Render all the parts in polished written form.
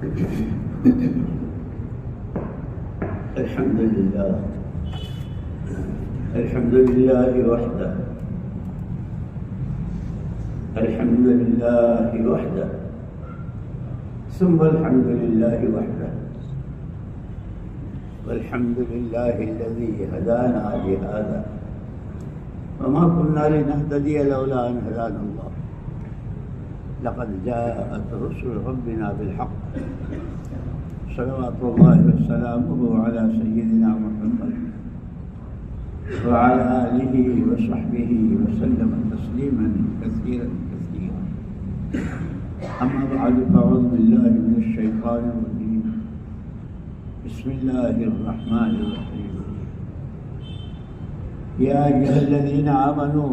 الحمد لله وحده، الحمد لله وحده، ثم الحمد لله وحده، والحمد لله الذي هدانا لهذا وما كنا لنهتدي لولا أن هدانا الله. لقد جاءت رسل ربنا بالحق، صلوات الله وسلامه على سيدنا محمد وعلى آله وصحبه وسلم تسليما كثيرا كثيرا. أما بعد، فأعوذ بالله من الشيطان الرجيم. بسم الله الرحمن الرحيم. يا أيها الذين آمنوا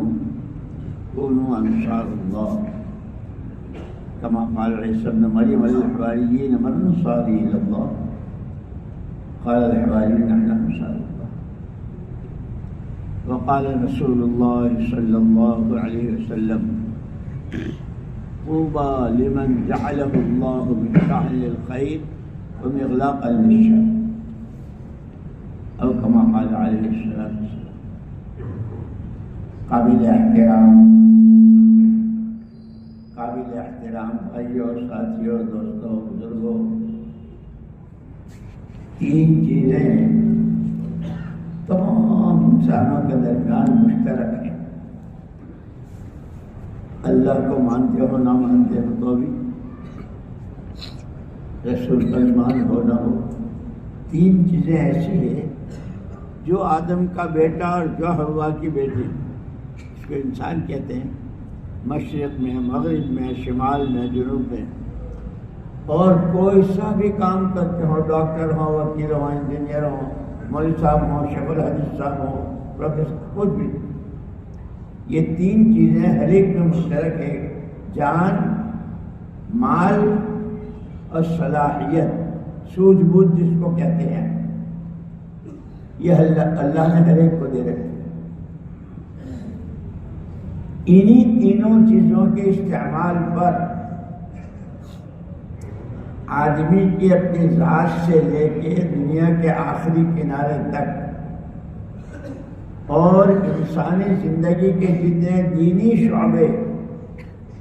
كونوا أنصار الله كما قال عيسى ابن مريم للحواريين من أنصاري إلى الله؟ قال الحواريون نحن أنصار الله. وقال رسول الله صلى الله عليه وسلم طوبى لمن جعله الله مفتاحا للخير ومغلاقا للشر، أو كما قال عليه الصلاة والسلام. قابل احترام بھائیوں، ساتھیوں، دوستوں، بزرگوں، تین چیزیں تمام انسانوں کے درمیان مشترک ہیں. اللہ کو مانتے ہو نہ مانتے ہو تو بھی، رسول کا ایمان ہو نہ ہو، تین چیزیں ایسی ہیں جو آدم کا بیٹا اور جو حوا کی بیٹی، اس کو انسان کہتے ہیں، مشرق میں، مغرب میں، شمال میں، جنوب میں، اور کوئی سا بھی کام کرتے ہو، ڈاکٹر ہو، وکیل ہو، انجینئر ہو، مولوی صاحب ہو، شیخ الحدیث صاحب ہو، پروفیسر، کچھ بھی، یہ تین چیزیں ہر ایک میں مشترک ہے: جان، مال اور صلاحیت، سوجھ بوجھ جس کو کہتے ہیں. یہ اللہ نے ہر ایک کو دے رکھے. انہی تینوں چیزوں کے استعمال پر آدمی کی اپنی ذات سے لے کے دنیا کے آخری کنارے تک اور انسانی زندگی کے جتنے دینی شعبے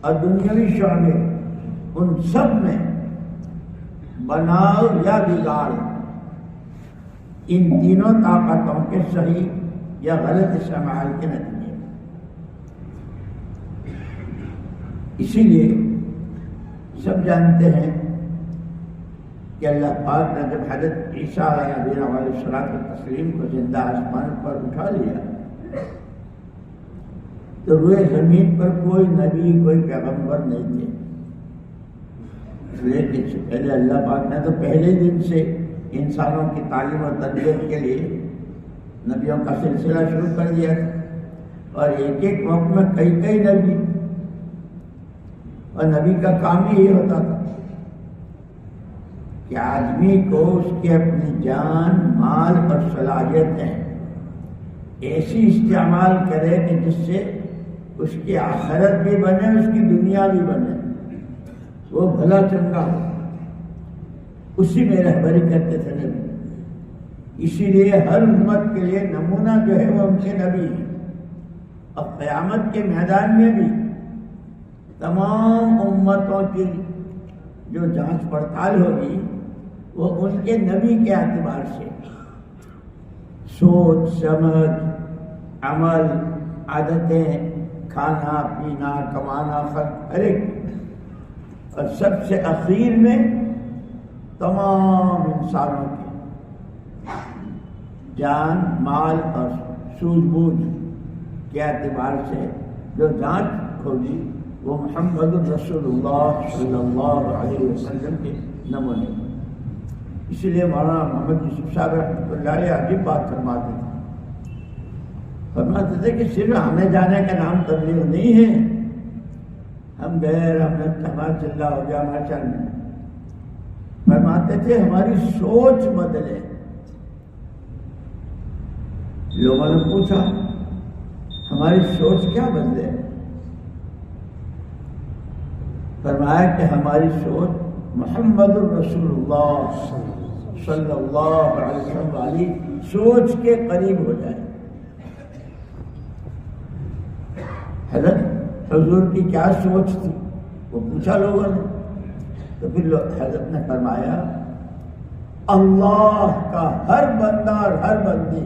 اور دنیاوی شعبے، ان سب میں بناؤ یا بگاڑ، ان تینوں طاقتوں کے صحیح یا غلط استعمال کے نتیجے. اسی لیے سب جانتے ہیں کہ اللہ پاک نے جب حضرت عیسیٰ علیہ السلام تسلیم کو زندہ آسمان پر اٹھا لیا تو روئے زمین پر کوئی نبی، کوئی پیغمبر نہیں تھے. لیکن سے پہلے اللہ پاک نے تو پہلے دن سے انسانوں کی تعلیم و تربیت کے لیے نبیوں کا سلسلہ شروع کر دیا تھا، اور ایک ایک وقت میں کئی کئی نبی، اور نبی کا کام ہی یہ ہوتا تھا کہ آدمی کو اس کے اپنی جان، مال اور صلاحیتیں ایسی استعمال کرے کہ جس سے اس کی آخرت بھی بنے، اس کی دنیا بھی بنے، وہ بھلا چنگا ہو. اسی میں رہبری کرتے تھے نبی. اسی لیے ہر امت کے لیے نمونہ جو ہے وہ ان کے نبی ہیں. اور قیامت کے میدان میں بھی تمام امتوں کی جو جانچ پڑتال ہوگی وہ ان کے نبی کے اعتبار سے، سوچ، سمجھ، عمل، عادتیں، کھانا پینا، کمانا، خرچ، ہر ایک. اور سب سے اخیر میں تمام انسانوں کی جان، مال اور سوجھ بوجھ کے اعتبار سے جو جانچ ہوگی وہ محمد رسول اللہ صلی اللہ علیہ وسلم کے نمونے. اسی لیے مولانا محمد یوسف صاحب رحمۃ اللہ علیہ عجیب بات فرماتے تھے. فرماتے تھے کہ صرف ہمیں جانے کا نام تبلیغ نہیں ہے، ہم غیر ہمیں تماشا اللہ ہو گیا ماشاء اللہ. فرماتے تھے ہماری سوچ بدلے. لوگوں نے پوچھا ہماری سوچ کیا بدلے؟ فرمایا کہ ہماری سوچ محمد الرسول اللہ صلی اللہ علیہ وسلم والی سوچ کے قریب ہو جائے. حضرت حضور کی کیا سوچ تھی وہ پوچھا لوگوں نے, تو پھر حضرت نے فرمایا اللہ کا ہر بندہ اور ہر بندی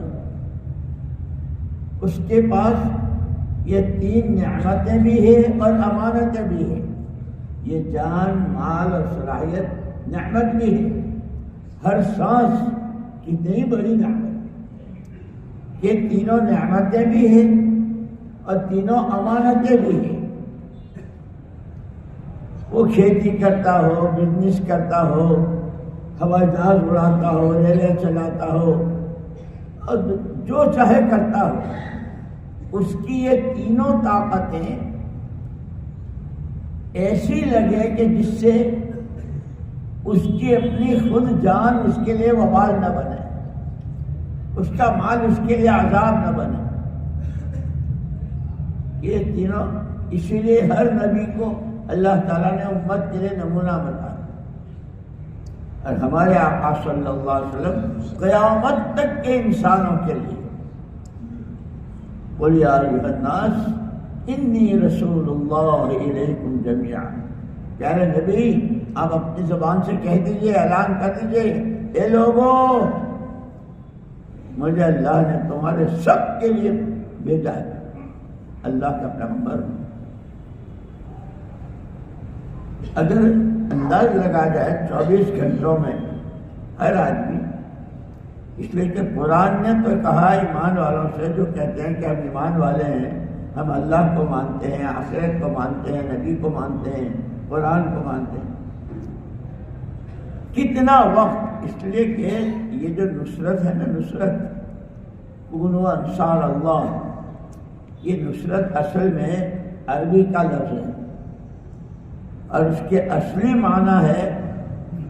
اس کے پاس یہ 3 نعمتیں بھی ہیں اور امانتیں بھی ہیں. یہ جان, مال اور صلاحیت نعمت بھی ہے. ہر سانس کتنی بڑی نعمت, یہ تینوں نعمتیں بھی ہیں اور تینوں امانتیں بھی ہیں. وہ کھیتی کرتا ہو, بزنس کرتا ہو, ہوائی جہاز اڑاتا ہو, ریلیں چلاتا ہو, اور جو چاہے کرتا ہو, اس کی یہ تینوں طاقتیں ایسی لگے کہ جس سے اس کی اپنی خود جان اس کے لیے وبال نہ بنے, اس کا مال اس کے لیے عذاب نہ بنے. یہ تینوں اسی لیے ہر نبی کو اللہ تعالیٰ نے امت کے لیے نمونہ بنایا, اور ہمارے آقا صلی اللہ علیہ وسلم قیامت تک کے انسانوں کے لیے قل یا ایھا الناس انی رسول اللہ الیکم جمیعا. پیارے نبی آپ اپنی زبان سے کہہ دیجئے, اعلان کر دیجئے, اے لوگوں مجھے اللہ نے تمہارے سب کے لیے بھیجا ہے, اللہ کا پیغمبر. اگر انداز لگا جائے 24 گھنٹوں میں ہر آدمی, اس لیے کہ قرآن نے تو کہا ایمان والوں سے جو کہتے ہیں کہ ہم ایمان والے ہیں, ہم اللہ کو مانتے ہیں, آخرت کو مانتے ہیں, نبی کو مانتے ہیں, قرآن کو مانتے ہیں, کتنا وقت, اس لیے کہ یہ جو نصرت ہے نا, نصرت کونوا انصار اللہ, یہ نصرت اصل میں عربی کا لفظ ہے اور اس کے اصلی معنی ہے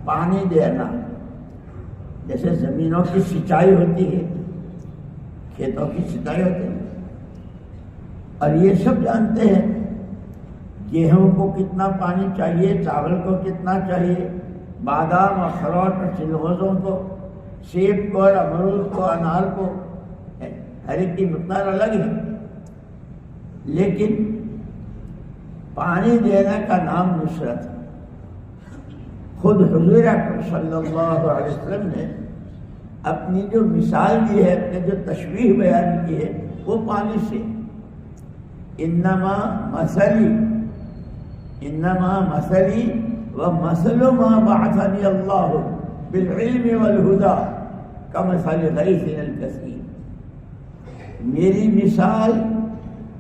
پانی دینا. جیسے زمینوں کی سینچائی ہوتی ہے, کھیتوں کی سینچائی ہوتی ہے, اور یہ سب جانتے ہیں گیہوں کو کتنا پانی چاہیے, چاول کو کتنا چاہیے, بادام اور اخروٹ اور چلغوزوں کو, سیب کو اور امرود کو, انار کو, ہر ایک کی مقدار الگ ہے. لیکن پانی دینے کا نام نصرت ہے. خود حضور اکرم صلی اللہ علیہ وسلم نے اپنی جو مثال دی ہے, اپنے جو تشبیہ بیان کی ہے, وہ پانی سے. انما مثلی ومثل ما بعثنی اللہ بالعلم والہدی کمثل غیث الکثیر. میری مثال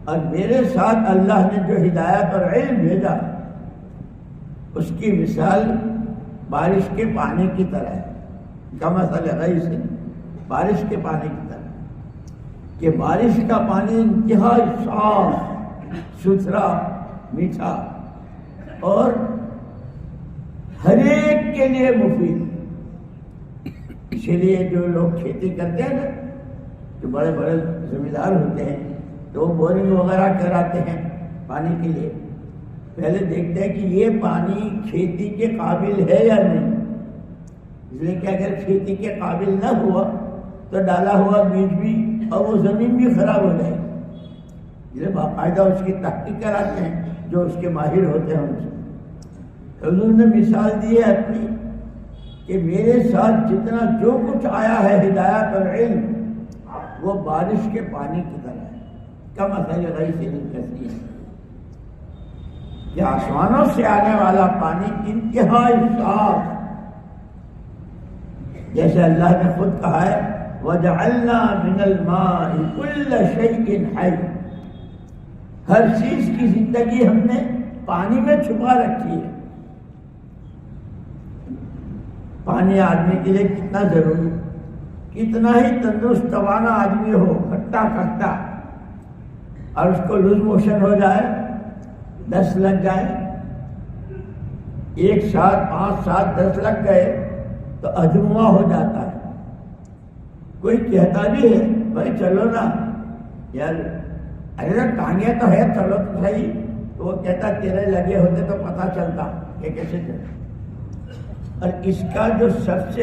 اور میرے ساتھ اللہ نے جو ہدایت اور علم بھیجا, اس کی مثال بارش کے پانی کی طرح ہے. کمثل غیث, بارش کے پانی کی طرح, کہ بارش کا پانی انتہائی صاف ستھرا میٹھا اور ہر ایک کے لیے مفید. اسی لیے جو لوگ کھیتی کرتے ہیں نا, جو بڑے بڑے زمیندار ہوتے ہیں, تو وہ بورنگ وغیرہ کراتے ہیں پانی کے لیے. پہلے دیکھتے ہیں کہ یہ پانی کھیتی کے قابل ہے یا نہیں, اس لیے کہ اگر کھیتی کے قابل نہ ہوا تو ڈالا ہوا بیج بھی اور وہ زمین بھی خراب ہو جائے گی. یہ باقاعدہ اس کی تحقیق کراتے ہیں جو اس کے ماہر ہوتے ہیں ان سے. حضور نے مثال دی ہے اپنی کہ میرے ساتھ جتنا جو کچھ آیا ہے ہدایت اور علم, وہ بارش کے پانی کی طرح ہے. کمثل غیث الکثیر, کہ آسمانوں سے آنے والا پانی انتہائی صاف, جیسے اللہ نے خود کہا ہے وَجَعَلْنَا مِنَ الْمَاءِ كُلَّ شَيْءٍ حَيٍّ. ہر چیز کی زندگی ہم نے پانی میں چھپا رکھی ہے. پانی آدمی کے لیے کتنا ضروری, کتنا ہی تندرست توانا آدمی ہو, کھٹا کھٹا, اور اس کو لوز موشن ہو جائے, 10 لگ جائے, 1 ساتھ 5 ساتھ 10 لگ گئے تو ادھموا ہو جاتا ہے. کوئی کہتا بھی ہے بھائی چلو نا یار, ارے ٹانگیں تو ہے, چلو تو صحیح, تو وہ کہتا تیرے لگے ہوتے تو پتہ چلتا کہ کیسے چلے. اور اس کا جو سب سے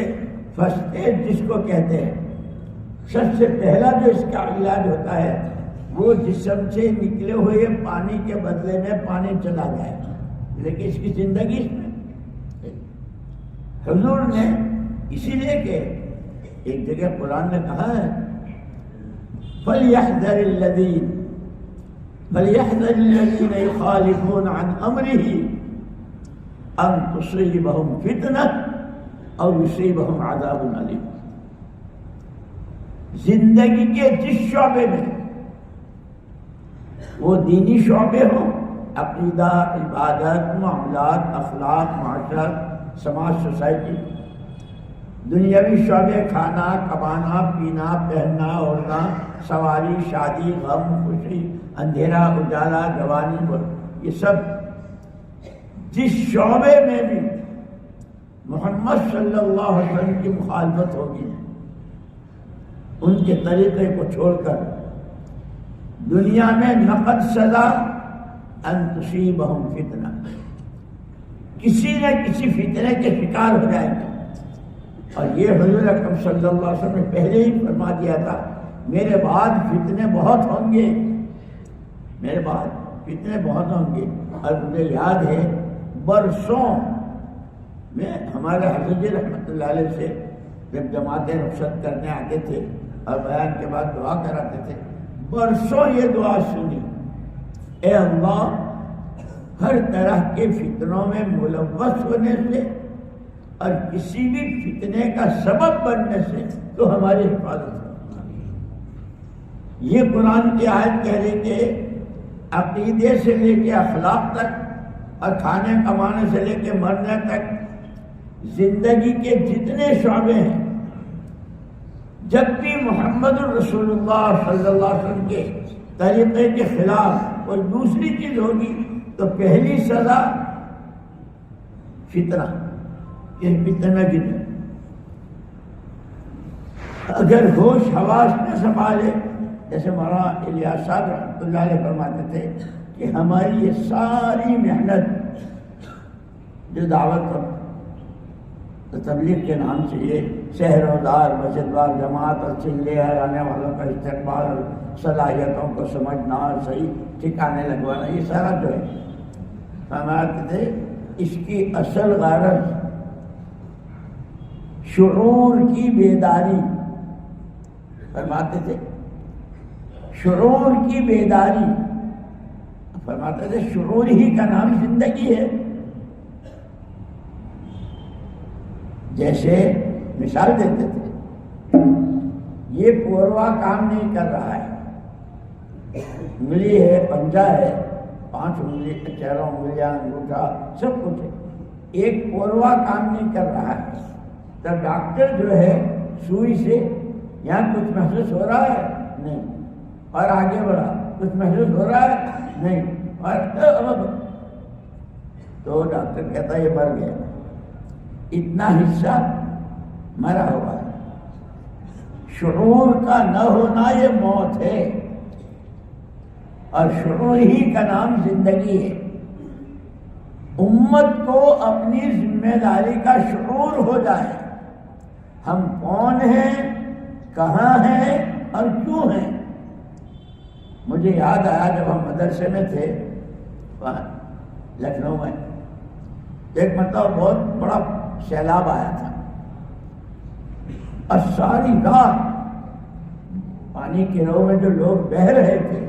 فرسٹ ایڈ جس کو کہتے ہیں، سب سے پہلا جو اس کا علاج ہوتا ہے وہ جسم سے نکلے ہوئے پانی کے بدلے میں پانی چلا جائے، لیکن اس کی زندگی اس میں حضور نے اسی لیے کہ ایک جگہ قرآن نے کہا ہے فَلْيَحْذَرِ الَّذِينَ يُخَالِفُونَ عَنْ أَمْرِهِ أَن تُصِيبَهُمْ فِتْنَةٌ أَوْ يُصِيبَهُمْ عَذَابٌ أَلِيمٌ۔ زندگی کے جس شعبے میں، وہ دینی شعبے ہوں، عقیدہ، عبادت، معاملات، اخلاق، معاشرت، سماج، سوسائٹی، دنیاوی شعبے، کھانا کمانا، پینا، پہننا، اوڑھنا، سواری، شادی، غم، خوشی، اندھیرا، اجالا، جوانی، یہ سب جس شعبے میں بھی محمد صلی اللہ علیہ وسلم کی مخالفت ہوگی، ان کے طریقے کو چھوڑ کر دنیا میں نقد سزا ان تصیبہم فتنہ، کسی نہ کسی فتنے کے شکار ہو جائیں گے۔ اور یہ حضور اکرم صلی اللہ علیہ وسلم نے پہلے ہی فرما دیا تھا میرے بعد فتنے بہت ہوں گے، میرے بعد فتنے بہت ہوں گے۔ اور مجھے یاد ہے برسوں میں ہمارے حضرت رحمۃ اللہ علیہ سے جب جماعتیں رخصت کرنے آتے تھے اور بیان کے بعد دعا کراتے تھے، برسوں یہ دعا سنی، اے اللہ ہر طرح کے فتنوں میں ملوث ہونے سے اور کسی بھی فتنے کا سبب بننے سے تو ہماری حفاظت ہو۔ یہ قرآن کی آیت کہہ رہی کہ عقیدے سے لے کے اخلاق تک اور کھانے کمانے سے لے کے مرنے تک زندگی کے جتنے شعبے ہیں، جب بھی محمد الرسول اللہ صلی اللہ علیہ وسلم کے طریقے کے خلاف کوئی دوسری چیز ہوگی تو پہلی سزا فتنہ، یہ فتنہ جتنا اگر ہوش حواس نہ سنبھالے، جیسے مولانا الیاس صاحب رحمۃ اللہ علیہ فرماتے تھے کہ ہماری یہ ساری محنت جو دعوت اور تبلیغ کے نام سے یہ شہر و دار، مسجد وار، جماعت اور چلے آنے والوں کا استقبال اور صلاحیتوں کو سمجھنا اور صحیح ٹھکانے لگوانا، یہ سارا جو ہے فرماتے تھے اس کی اصل غرض شعور کی بیداری، فرماتے تھے شعور کی بیداری، فرماتے تھے شعور ہی کا نام زندگی ہے۔ جیسے مثال دیتے تھے یہ پوروا کام نہیں کر رہا ہے، انگلی ہے، پنجہ ہے، 5 انگلی، چہروں انگلیاں، انگوٹھا، سب کچھ ہے، ایک پوروا کام نہیں کر رہا ہے، تب ڈاکٹر جو ہے سوئی سے یہاں کچھ محسوس ہو رہا ہے نہیں، اور آگے بڑھا کچھ محسوس ہو رہا ہے نہیں، اور تو ڈاکٹر کہتا ہے یہ مر گیا، اتنا حصہ مرا ہوا ہے۔ شعور کا نہ ہونا یہ موت ہے، اور شعور ہی کا نام زندگی ہے۔ امت کو اپنی ذمہ داری کا شعور ہو جائے، ہم کون ہیں، کہاں ہیں اور کیوں ہیں۔ مجھے یاد آیا جب ہم مدرسے میں تھے لکھنؤ میں، ایک مرتبہ بہت بڑا سیلاب آیا تھا اور ساری رات پانی کے رو میں جو لوگ بہہ رہے تھے،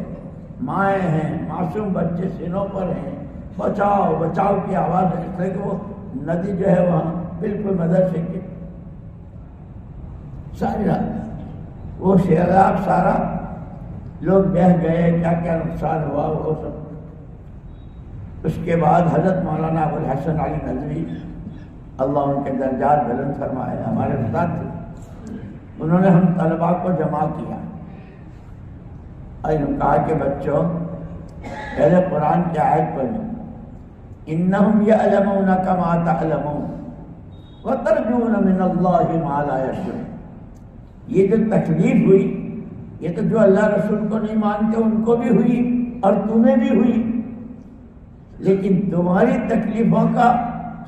مائیں ہیں، معصوم بچے سینوں پر ہیں، بچاؤ بچاؤ کی آواز ہے، اس طرح کہ وہ ندی جو ہے وہاں بالکل مدرسے کے ساری رات وہ سیلاب سارا لوگ بہہ گئے، کیا کیا نقصان ہوا وہ سب۔ اس کے بعد حضرت مولانا ابوالحسن علی ندوی اللہ ان کے درجات بلند فرمائے، ہمارے استاد تھے، انہوں نے ہم طلباء کو جمع کیا اور انہوں نے کہا کہ بچوں پہلے قرآن کی آیت پڑھیں، انہم یعلمون کما تعلمون وترجون من اللہ ما لا یرجون۔ یہ جو تکلیف ہوئی یہ تو جو اللہ رسول کو نہیں مانتے ان کو بھی ہوئی اور تمہیں بھی ہوئی، لیکن تمہاری تکلیفوں کا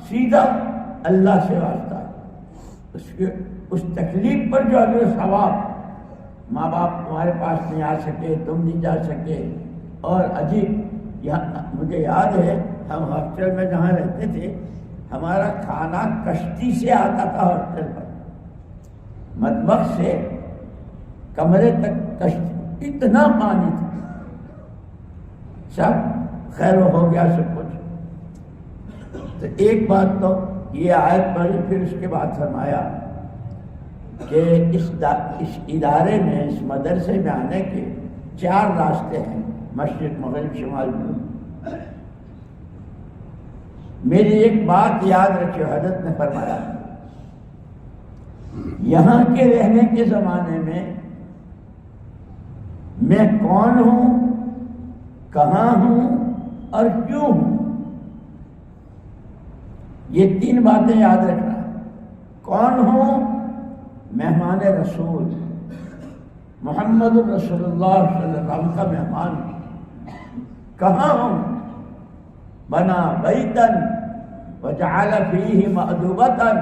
سیدھا اللہ سے واسطہ، اس تکلیف پر جو اجر و ثواب، ماں باپ تمہارے پاس نہیں آ سکے، تم نہیں جا سکے، اور عجیب مجھے یاد ہے ہم ہاسٹل میں جہاں رہتے تھے ہمارا کھانا کشتی سے آتا تھا ہاسٹل پر، مطبخ سے کمرے تک کشتی، اتنا پانی تھا، سب خیر ہو گیا سب کچھ۔ تو ایک بات تو یہ آیت پڑھی، پھر اس کے بعد فرمایا کہ اس ادارے میں، اس مدرسے میں آنے کے 4 راستے ہیں، مشرق، مغرب، شمال، جنوب۔ میری ایک بات یاد رکھیے، حضرت نے فرمایا یہاں کے رہنے کے زمانے میں کون ہوں، کہاں ہوں اور کیوں ہوں، یہ 3 باتیں یاد رکھنا۔ کون ہوں؟ مہمان رسول، محمد الرسول اللہ صلی اللہ علیہ وسلم کا مہمان ہوں۔ کہاں ہوں؟ بنا بیتن وجعل فیہ مأدبتن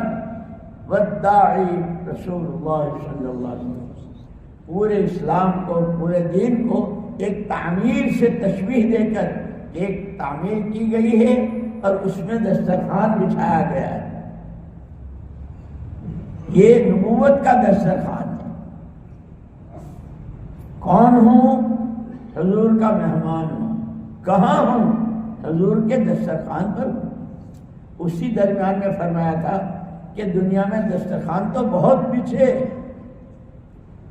والداعی رسول اللہ صلی اللہ علیہ وسلم۔ پورے اسلام کو، پورے دین کو ایک تعمیر سے تشبیہ دے کر ایک تعمیر کی گئی ہے، اور اس میں دسترخوان بچھایا گیا ہے۔ یہ نبوت کا دسترخوان ہے۔ کون ہوں؟ حضور کا مہمان ہوں۔ کہاں ہوں؟ حضور کے دسترخوان پر ہوں۔ اسی درمیان میں فرمایا تھا کہ دنیا میں دسترخوان تو بہت بچھے،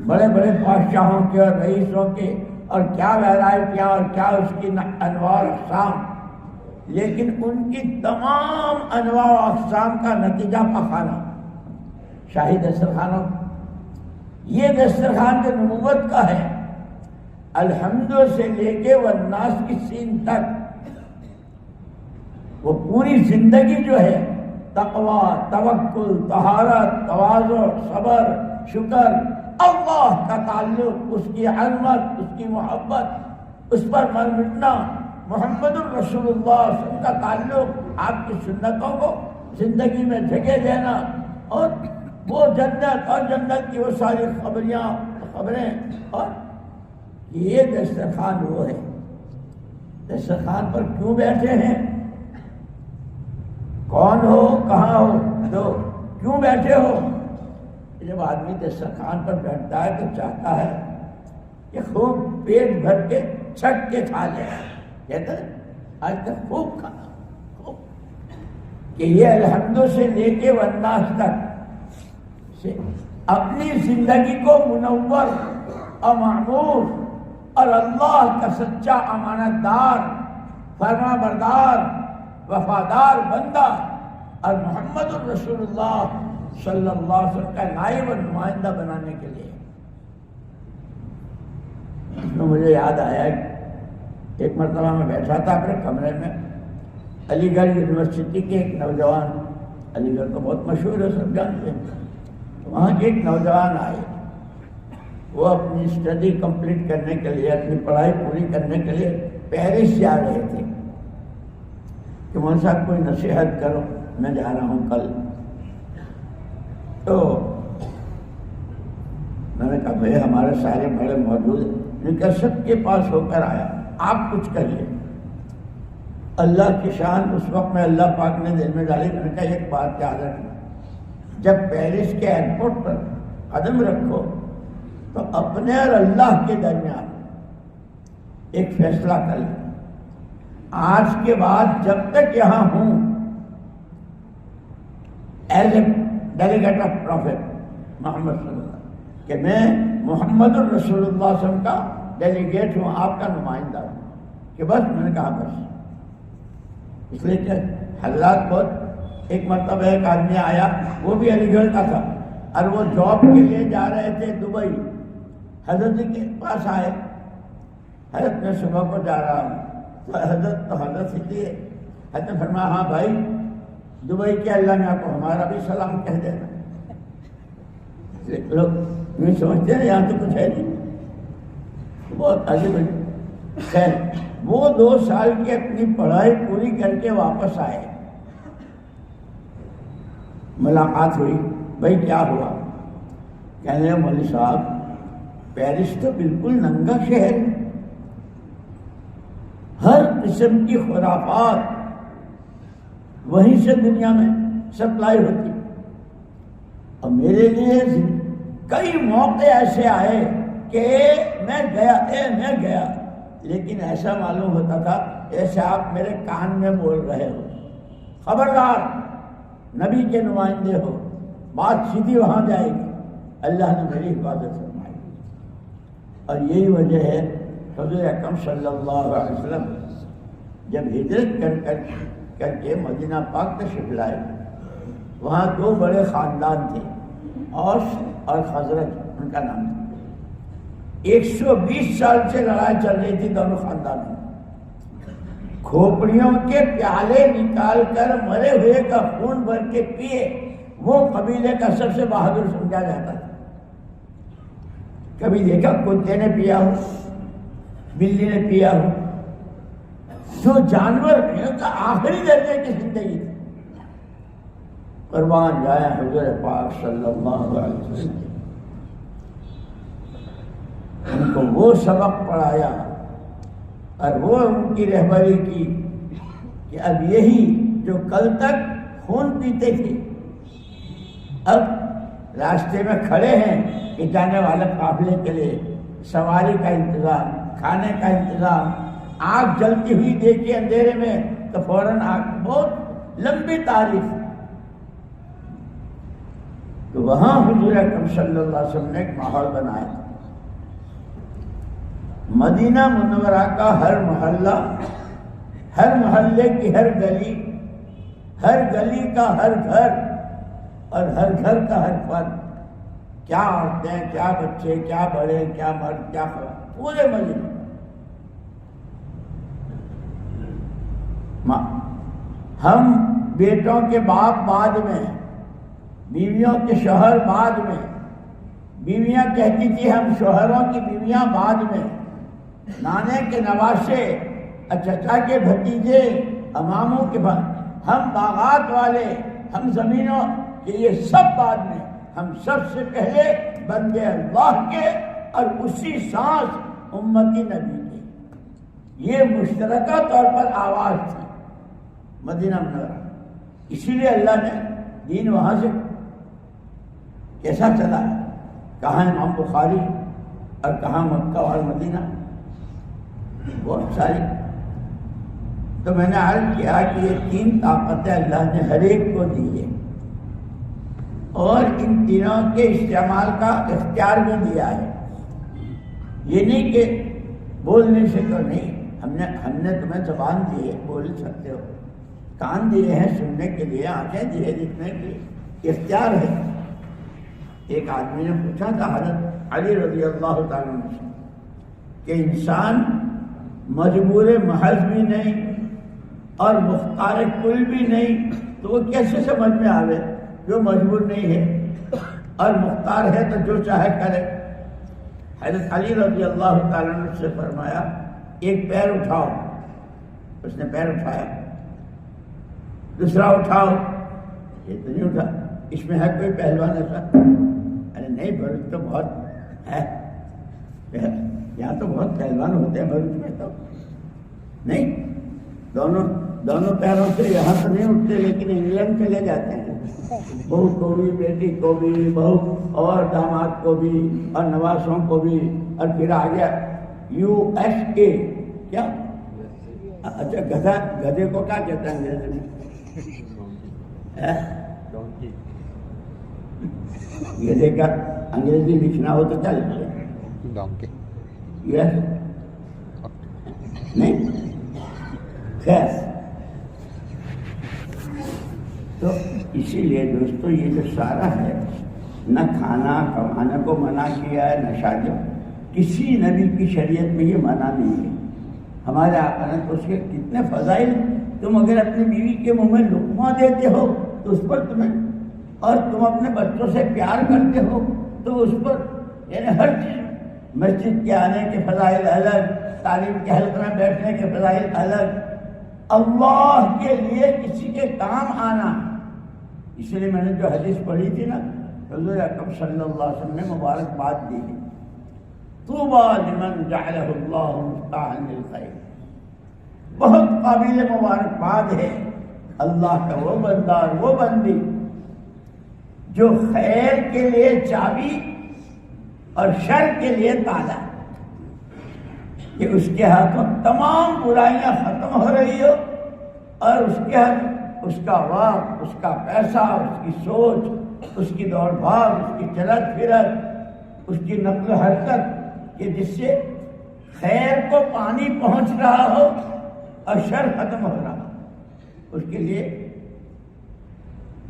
بڑے بڑے بادشاہوں کے اور رئیسوں کے، اور کیا ویرائٹیاں اور کیا اس کی انواع و اقسام، لیکن ان کی تمام انواع و اقسام کا نتیجہ پخانا، شاہی دسترخوانوں۔ یہ دسترخوان جو نبوت کا ہے، الحمد سے لے کے والناس کی سین تک، وہ پوری زندگی جو ہے تقوی، توکل، طہارت، تواضع، صبر، شکر، اللہ کا تعلق، اس کی عظمت، اس کی محبت، اس پر مر مٹنا، محمد الرسول اللہ صلی اللہ علیہ وسلم کا تعلق، آپ کی سنتوں کو زندگی میں جگہ دینا، اور وہ جنت اور جنت کی وہ ساری خبریں، اور یہ دسترخوان وہ ہے۔ دسترخوان پر کیوں بیٹھے ہیں؟ کون ہو، کہاں ہو، تو کیوں بیٹھے ہو؟ جب آدمی دسترخوان پر بیٹھتا ہے تو چاہتا ہے کہ خوب پیٹ بھر کے چھک کے کھا لے، کہتے ہیں آج تک خوب کھانا، خوب، کہ یہ الحمد سے لے کے والناس تک سے اپنی زندگی کو منور اور معمور اور اللہ کا سچا امانت دار، فرما بردار، وفادار بندہ، اور محمد الرسول اللہ صلی اللہ علیہ وسلم کا نائب اور نمائندہ بنانے کے لیے۔ اس میں مجھے یاد آیا ایک مرتبہ میں بیٹھا تھا اپنے کمرے میں، علی گڑھ یونیورسٹی کے ایک نوجوان، علی گڑھ تو بہت مشہور ہے، سب جانتے ہیں، وہاں کے ایک نوجوان آئے، وہ اپنی اسٹڈی کمپلیٹ کرنے کے لیے، اپنی پڑھائی پوری کرنے کے لیے پیرس جا رہے تھے کہ مول صاحب کوئی نصیحت کرو، میں جا رہا ہوں کل۔ تو میں نے کہا بھائی ہمارے سارے بڑے موجود ہیں، ان کا سب کے پاس ہو کر آیا، آپ کچھ کریے۔ اللہ کی شان اس وقت میں اللہ پاک نے دل میں ڈالی، میں نے کہا ایک بات یاد رکھنا، جب پیرس کے ایئرپورٹ پر قدم رکھو تو اپنے اور اللہ کے درمیان ایک فیصلہ کر لیں، آج کے بعد جب تک یہاں ہوں as a delegate of prophet Muhammad صلی اللہ علیہ وسلم، کہ میں محمد الرسول اللہ صلی اللہ علیہ وسلم کا ڈیلیگیٹ ہوں، آپ کا نمائندہ ہوں، کہ بس، میں نے کہا بس۔ اس لیے کہ حضرات بہت، ایک مرتبہ ایک آدمی آیا، وہ بھی علی گڑھ کا تھا، اور وہ جاب کے لیے جا رہے تھے دبئی، حضرت کے پاس آئے، حضرت میں صبح کو جا رہا ہوں، حضرت ہی حضرت نے فرمایا ہاں بھائی دبئی کے اللہ نے آپ کو ہمارا بھی سلام کہہ دینا۔ لوگ یہ سمجھتے ہیں یہاں تو کچھ ہے نہیں، بہت عجیب ہے۔ خیر، وہ 2 سال کی اپنی پڑھائی پوری کر کے واپس آئے، ملاقات ہوئی، بھائی کیا ہوا؟ کہنے لگے مولوی صاحب پیرس تو بالکل ننگا شہر ہے، ہر قسم کی خرافات وہیں سے دنیا میں سپلائی ہوتی، اور میرے لیے کئی موقع ایسے آئے کہ میں گیا لیکن ایسا معلوم ہوتا تھا ایسے آپ میرے کان میں بول رہے ہو، خبردار نبی کے نمائندے ہو، بات سیدھی وہاں جائے گی۔ اللہ نے میری حفاظت فرمائی، اور یہی وجہ ہے حضور اکرم صلی اللہ علیہ وسلم جب ہجرت کر کے مدینہ پاک تشریف لائے، وہاں دو بڑے خاندان تھے، اوس اور خزرج ان کا نام تھا۔ 120 سال سے لڑائی چل رہی تھی دونوں خاندانوں میں، کھوپڑیوں کے پیالے نکال کر مرے ہوئے کا خون بھر کے پیے وہ قبیلے کا سب سے بہادر سمجھا جاتا تھا۔ کبھی دیکھا کتے نے پیا ہو، بلی نے پیا ہو، جو جانور کا آخری درجے کی زندگی تھی۔ قربان جائے حضور پاک صلی اللہ علیہ وسلم، ان کو وہ سبق پڑھایا اور وہ ان کی رہبری کی کہ اب یہی جو کل تک خون پیتے تھے، اب راستے میں کھڑے ہیں کہ جانے والے قافلے کے لیے سواری کا انتظام، کھانے کا انتظام، آگ جلتی ہوئی دیکھی اندھیرے میں تو فوراً آگ، بہت لمبی تعریف۔ تو وہاں حضور اکرم صلی اللہ علیہ وسلم نے ایک ماحول بنایا، مدینہ منورہ کا ہر محلہ، ہر محلے کی ہر گلی، ہر گلی کا ہر گھر اور ہر گھر کا ہر فرد، کیا عورتیں، کیا بچے، کیا بڑے، کیا مرد، کیا خواتین، پورے مدینہ۔ ہم بیٹوں کے باپ بعد میں، بیویوں کے شوہر بعد میں، بیویاں کہتی تھی ہم شوہروں کی بیویاں بعد میں، نانے کے نواسے، چچا کے بھتیجے، اماموں کے بعد، ہم باغات والے، ہم زمینوں کے، یہ سب بعد میں، ہم سب سے پہلے بندے اللہ کے اور اسی سانس امتی نبی کے۔ یہ مشترکہ طور پر آواز تھی مدینہ منورہ، اسی لیے اللہ نے دین وہاں سے کیسا چلا، کہاں امام بخاری اور کہاں مکہ اور مدینہ، بہت ساری۔ تو میں نے عرض کیا کہ یہ تین طاقتیں اللہ نے ہر ایک کو دی ہے، اور ان تینوں کے استعمال کا اختیار بھی دیا ہے۔ یہ نہیں کہ بولنے سے تو نہیں، ہم نے تمہیں زبان دی ہے، بول سکتے ہو، کان دیے ہیں سننے کے لیے، آنکھیں دی ہے دیکھنے کے لیے، اختیار ہے۔ ایک آدمی نے پوچھا تھا حضرت علی رضی اللہ تعالیٰ عنہ سے کہ انسان مجبور محض بھی نہیں اور مختار کل بھی نہیں، تو وہ کیسے سمجھ میں آوے جو مجبور نہیں ہے اور مختار ہے تو جو چاہے کرے؟ حضرت علی رضی اللہ تعالیٰ عنہ سے فرمایا ایک پیر اٹھاؤ، اس نے پیر اٹھایا، دوسرا اٹھاؤ، یہ تو نہیں اٹھا، اس میں ہے کوئی پہلوان ایسا؟ ارے نہیں، بھروچ تو بہت ہے، یہاں تو بہت پہلوان ہوتے ہیں بھروچ میں، تو نہیں، دونوں پیروں سے یہاں تو نہیں اٹھتے، لیکن انگلینڈ چلے جاتے ہیں، بہو کو بھی، بیٹی کو بھی، بہو اور داماد کو بھی اور نواسوں کو بھی، اور پھر آ گیا USA، کیا؟ اچھا، گدھے کو کیا کہتے ہیں انگریزی میں؟ گدھے کا انگریزی لکھنا ہو تو کیا لکھتے ہیں؟ یس نہیں، خیر۔ تو اسی لیے دوستو یہ جو سارا ہے، نہ کھانا کمانے کو منع کیا ہے، نہ شادیوں، کسی نبی کی شریعت میں یہ منع نہیں ہے۔ ہمارے آقا نے تو اس کے کتنے فضائل، تم اگر اپنی بیوی کے منہ میں لقمہ دیتے ہو تو اس پر تمہیں، اور تم اپنے بچوں سے پیار کرتے ہو تو اس پر، یعنی ہر چیز، مسجد کے آنے کے فضائل الگ، تعلیم کے حلقے میں بیٹھنے کے فضائل الگ، اللہ کے لیے کسی کے کام آنا، اس لیے میں نے جو حدیث پڑھی تھی نا، حضور اکرم صلی اللہ علیہ وسلم نے مبارکباد دی ہے، طوبیٰ لمن جعلہ اللہ مفتاحا للخیر، بہت قابل مبارکباد ہے اللہ کا وہ بندہ اور وہ بندی جو خیر کے لیے چابی اور شر کے لیے تالا، کہ اس کے ہاتھوں تمام برائیاں ختم ہو رہی ہو، اور اس کے ہاتھ اس کا وقت، اس کا پیسہ، اس کی سوچ، اس کی دوڑ بھاگ، اس کی چلت پھرت، اس کی نقل و حرکت، کہ جس سے خیر کو پانی پہنچ رہا ہو اور شر ختم ہو رہا ہو، اس کے لیے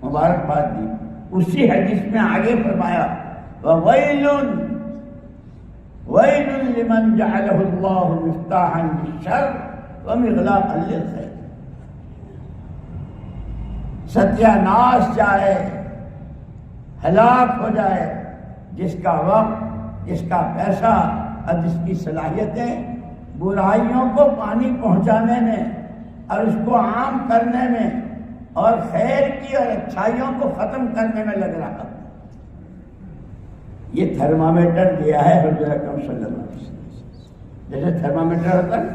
مبارکباد دی۔ اسی حدیث میں آگے فرمایا وَوَيْلٌ وَيْلٌ لِمَنْ جَعَلَهُ اللَّهُ مِفْتَاحًا لِلشَّرِّ وَمِغْلَاقًا لِلْخَيْرِ، ستیہ ناش جائے، ہلاک ہو جائے جس کا وقت، جس کا پیسہ اور جس کی صلاحیتیں برائیوں کو پانی پہنچانے میں اور اس کو عام کرنے میں اور خیر کی اور اچھائیوں کو ختم کرنے میں لگ رہا ہے۔ یہ تھرمامیٹر دیا ہے حضور اکرم صلی اللہ علیہ وسلم۔ جیسے تھرمامیٹر ہوتا ہے،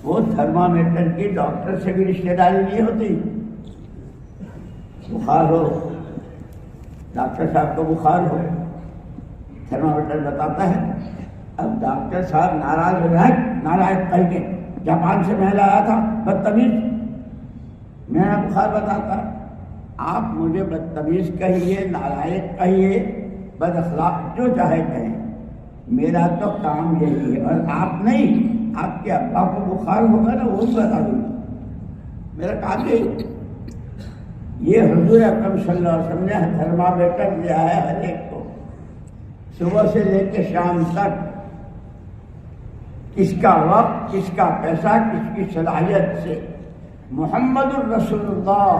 وہ تھرمامیٹر کی ڈاکٹر سے بھی رشتہ داری نہیں ہوتی۔ بخار ہو، ڈاکٹر صاحب کو بخار ہو، تھرمامیٹر بتاتا ہے۔ اب ڈاکٹر صاحب ناراض ہو جائے، ناراض کر کے جاپان سے میں لایا تھا بدتمیز، میرا بخار بتاتا ہے۔ آپ مجھے بدتمیز کہیے، نالائق کہیے، بد اخلاق، جو چاہے کہیں، میرا تو کام یہی ہے۔ اور آپ نہیں، آپ کے ابا کو بخار ہوگا نا، وہ بتا دوں گا، میرا کام یہی۔ یہ حضور اکرم صلی اللہ علیہ وسلم نے تھرمامیٹر دیا ہے ہر ایک کو، صبح سے لے کے شام تک، کس کا وقت، کس کا پیسہ، کس کی صلاحیت سے محمد الرسول اللہ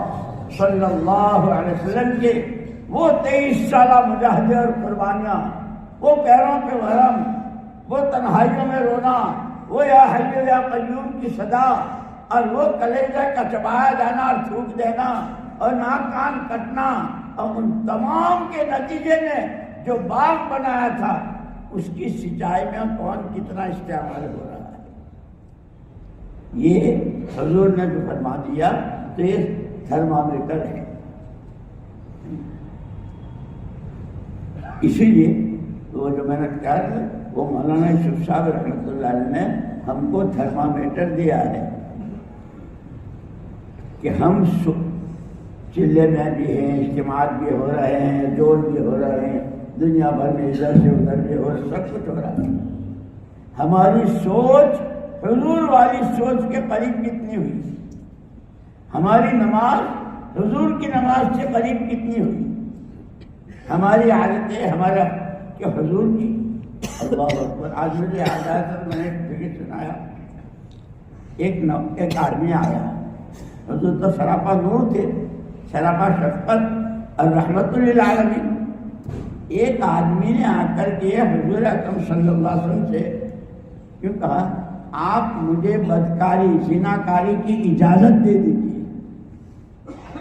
صلی اللہ علیہ وسلم کے وہ 23 سالہ مجاہدے اور قربانیاں، وہ پیروں پہ ورم، وہ تنہائیوں میں رونا، وہ یا حی یا قیوم کی صدا، اور وہ کلیجہ کا چبایا جانا اور تھوک دینا اور ناک کان کٹنا، اور ان تمام کے نتیجے میں جو باغ بنایا تھا اس کی سچائی میں کون کتنا استعمال ہو رہا ہے۔ یہ حضور نے جو فرما دیا تو یہ تھرمامیٹر ہے۔ اسی لیے وہ جو میں نے کہا ہے، وہ مولانا یوسف صاحب رحمۃ اللہ علیہ نے ہم کو تھرمامیٹر دیا ہے کہ ہم چلے میں بھی ہیں، اجتماعات بھی ہو رہے ہیں، جوڑ بھی ہو رہے ہیں، دنیا بھر میں ادھر سے ادھر بھی ہو، سب کچھ ہو رہا ہے۔ ہماری سوچ حضور والی سوچ کے قریب کتنی ہوئی؟ ہماری نماز حضور کی نماز سے قریب کتنی ہوئی؟ ہماری عادتیں ہمارا کہ حضور کی اللہ اکبر۔ آج مجھے یاد آیا تھا، میں نے فکر سنایا، ایک آدمی آیا، حضور تو سراپا نور تھے، سراپا شفقت اور رحمت للعالمین۔ ایک آدمی نے آ کر کے حضور اکرم صلی اللہ علیہ وسلم سے کیوں کہا، آپ مجھے بدکاری، زناکاری کی اجازت دے دیجیے۔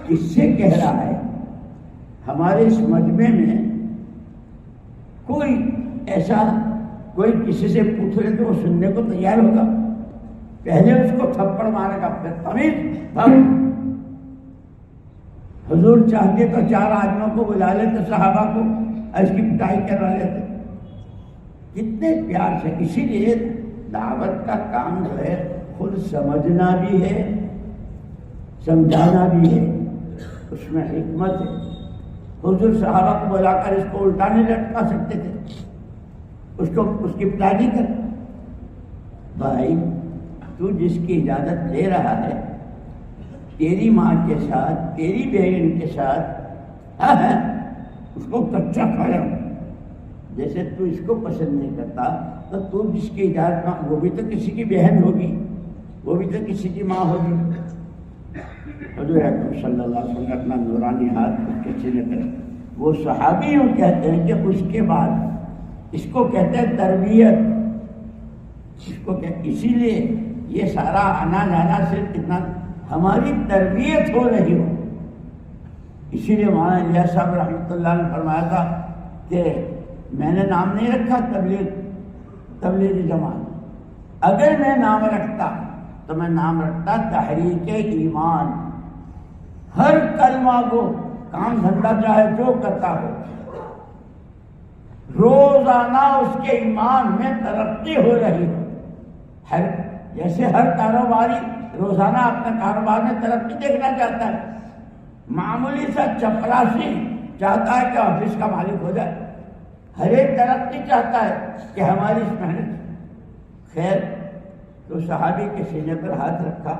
کس سے کہہ رہا ہے؟ ہمارے اس مجمع میں کوئی ایسا کوئی کسی سے پوچھ لے تو وہ سننے کو تیار ہوگا؟ پہلے اس کو تھپڑ مارے گا، پھر تمیز بھگ۔ حضور چاہتے تو 4 آدمیوں کو بلا لیتے، صحابہ کو، اس کی پٹائی کروا لیتے، کتنے پیار سے۔ اسی لیے دعوت کا کام جو ہے خود سمجھنا بھی ہے، سمجھانا بھی ہے، اس میں حکمت ہے۔ حضور صحابہ کو بلا کر اس کو الٹا نہیں لٹکا سکتے تھے، اس کی پٹائی نہیں کر۔ بھائی تو جس کی اجازت لے رہا ہے، تیری ماں کے ساتھ، تیری بہن کے ساتھ اس کو کچا کھایا، جیسے تو اس کو پسند نہیں کرتا تو تو جس کی اجازت، وہ بھی تو کسی کی بہن ہوگی، وہ بھی تو کسی کی ماں ہوگی۔ حضور اکرم صلی اللہ علیہ وسلم نے اپنا نورانی ہاتھ اس کے سینے پر، وہ صحابی یوں کہتے ہیں کہ اس کے بعد اس کو کہتے ہیں تربیت، اس کو اسی لیے یہ سارا آنا جانا صرف اتنا ہماری تربیت ہو رہی ہو، اسی لیے مولانا الیاس صاحب رحمۃ اللہ نے فرمایا تھا کہ میں نے نام نہیں رکھا تبلیغی جماعت، اگر میں نام رکھتا تو میں نام رکھتا تحریک ایمان۔ ہر کلمہ کو کام دھندا چاہے جو کرتا ہو، روزانہ اس کے ایمان میں ترقی ہو رہی ہو۔ جیسے ہر کاروباری روزانہ اپنے کاروبار میں ترقی دیکھنا چاہتا ہے، معمولی سا چپراسی چاہتا ہے کہ آفس کا مالک ہو جائے، ہر ایک ترقی چاہتا ہے کہ ہماری اس محنت خیر۔ تو صحابی کے سینے پر ہاتھ رکھا،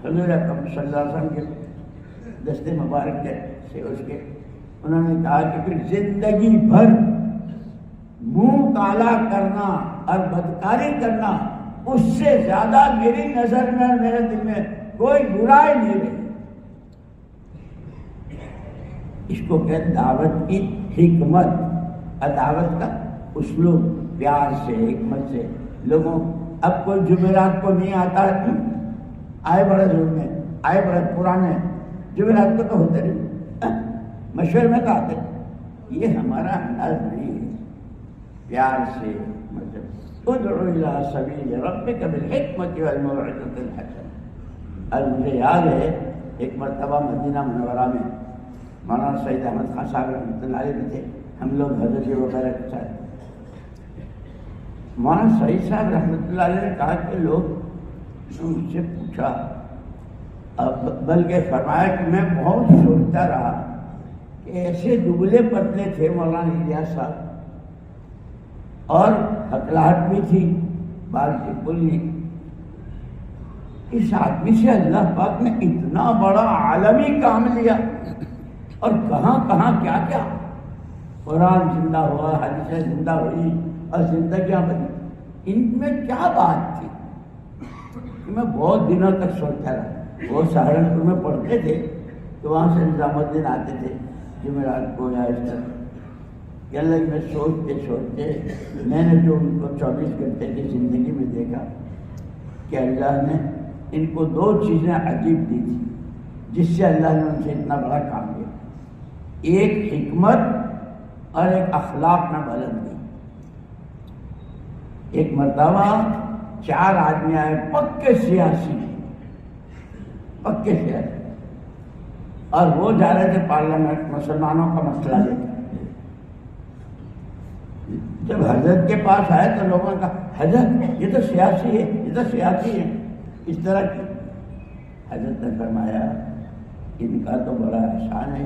حضور اکرم صلی اللہ علیہ وسلم کے دست مبارک سے اس کے انہوں نے کہا کہ پھر زندگی بھر منہ کالا کرنا اور بدکاری کرنا اس سے زیادہ میری نظر میں اور میرے دل میں کوئی برائی نہیں رہی۔ اس کو کہتے دعوت کی حکمت، اور دعوت کا اسلوب پیار سے، حکمت سے۔ لوگوں اب کوئی جمعرات کو نہیں آتا ہے، آئے بڑے زور میں، آئے بڑے پرانے، جمعرات کو تو ہوتے نہیں، مشورے میں تو آتے۔ یہ ہمارا انداز نہیں ہے، پیار سے مطلب ادعو الی سبیل ربک بالحکمۃ والموعظۃ الحسنہ۔ اور مجھے یاد ہے ایک مرتبہ مدینہ منورہ میں مولانا سید احمد خان صاحب رحمۃ اللہ علیہ تھے، ہم لوگ حضرت وغیرہ کے ساتھ۔ مولانا سعید صاحب رحمۃ اللہ علیہ نے کہا کہ لوگ مجھ سے پوچھا، بلکہ فرمایا کہ میں بہت سوچتا رہا کہ ایسے دبلے پتلے تھے مولانا الیاس صاحب، اور ہکلاہٹ بھی تھی، بال بالکل نہیں۔ اس آدمی سے اللہ پاک نے اتنا بڑا عالمی کام لیا، اور کہاں کہاں کیا کیا، قرآن زندہ ہوا، حدیثیں زندہ ہوئی، اور زندگیاں بنی۔ ان میں کیا بات تھی؟ میں بہت دنوں تک سوچتا رہا۔ وہ سہارنپور میں پڑھتے تھے تو وہاں سے نظام الدین آتے تھے جمعرات کو یا اس طرح کہ اللہ میں سوچتے سوچتے میں نے جو ان کو 24 گھنٹے کی زندگی میں دیکھا کہ اللہ نے ان کو 2 چیزیں عجیب دی تھی جس سے اللہ نے ان سے اتنا بڑا کام کیا، ایک حکمت اور ایک اخلاق میں بلندی۔ ایک مرتبہ 4 آدمی آئے، پکے سیاسی، اور وہ جا رہے تھے پارلیمنٹ مسلمانوں کا مسئلہ لے کر۔ جب حضرت کے پاس آئے تو لوگوں نے کہا حضرت یہ تو سیاسی ہے، یہ تو سیاسی ہے، اس طرح کی۔ حضرت نے فرمایا ان کا تو بڑا احسان ہے،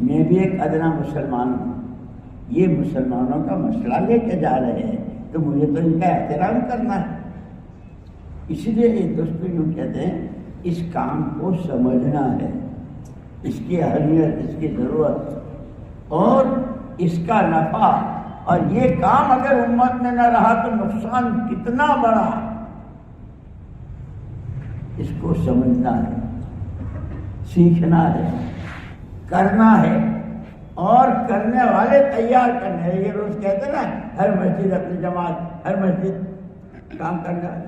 میں بھی ایک ادنا مسلمان ہوں، یہ مسلمانوں کا مسئلہ لے کے جا رہے ہیں تو مجھے تو ان کا احترام کرنا ہے۔ اس لیے یہ دوستوں یوں کہتے ہیں اس کام کو سمجھنا ہے، اس کی اہمیت، اس کی ضرورت اور اس کا نفع، اور یہ کام اگر امت میں نہ رہا تو نقصان کتنا بڑا، اس کو سمجھنا ہے، سیکھنا ہے، کرنا ہے، اور کرنے والے تیار کرنے ہیں۔ یہ روز کہتے ہیں نا ہر مسجد اپنی جماعت، ہر مسجد کام کرنا ہے۔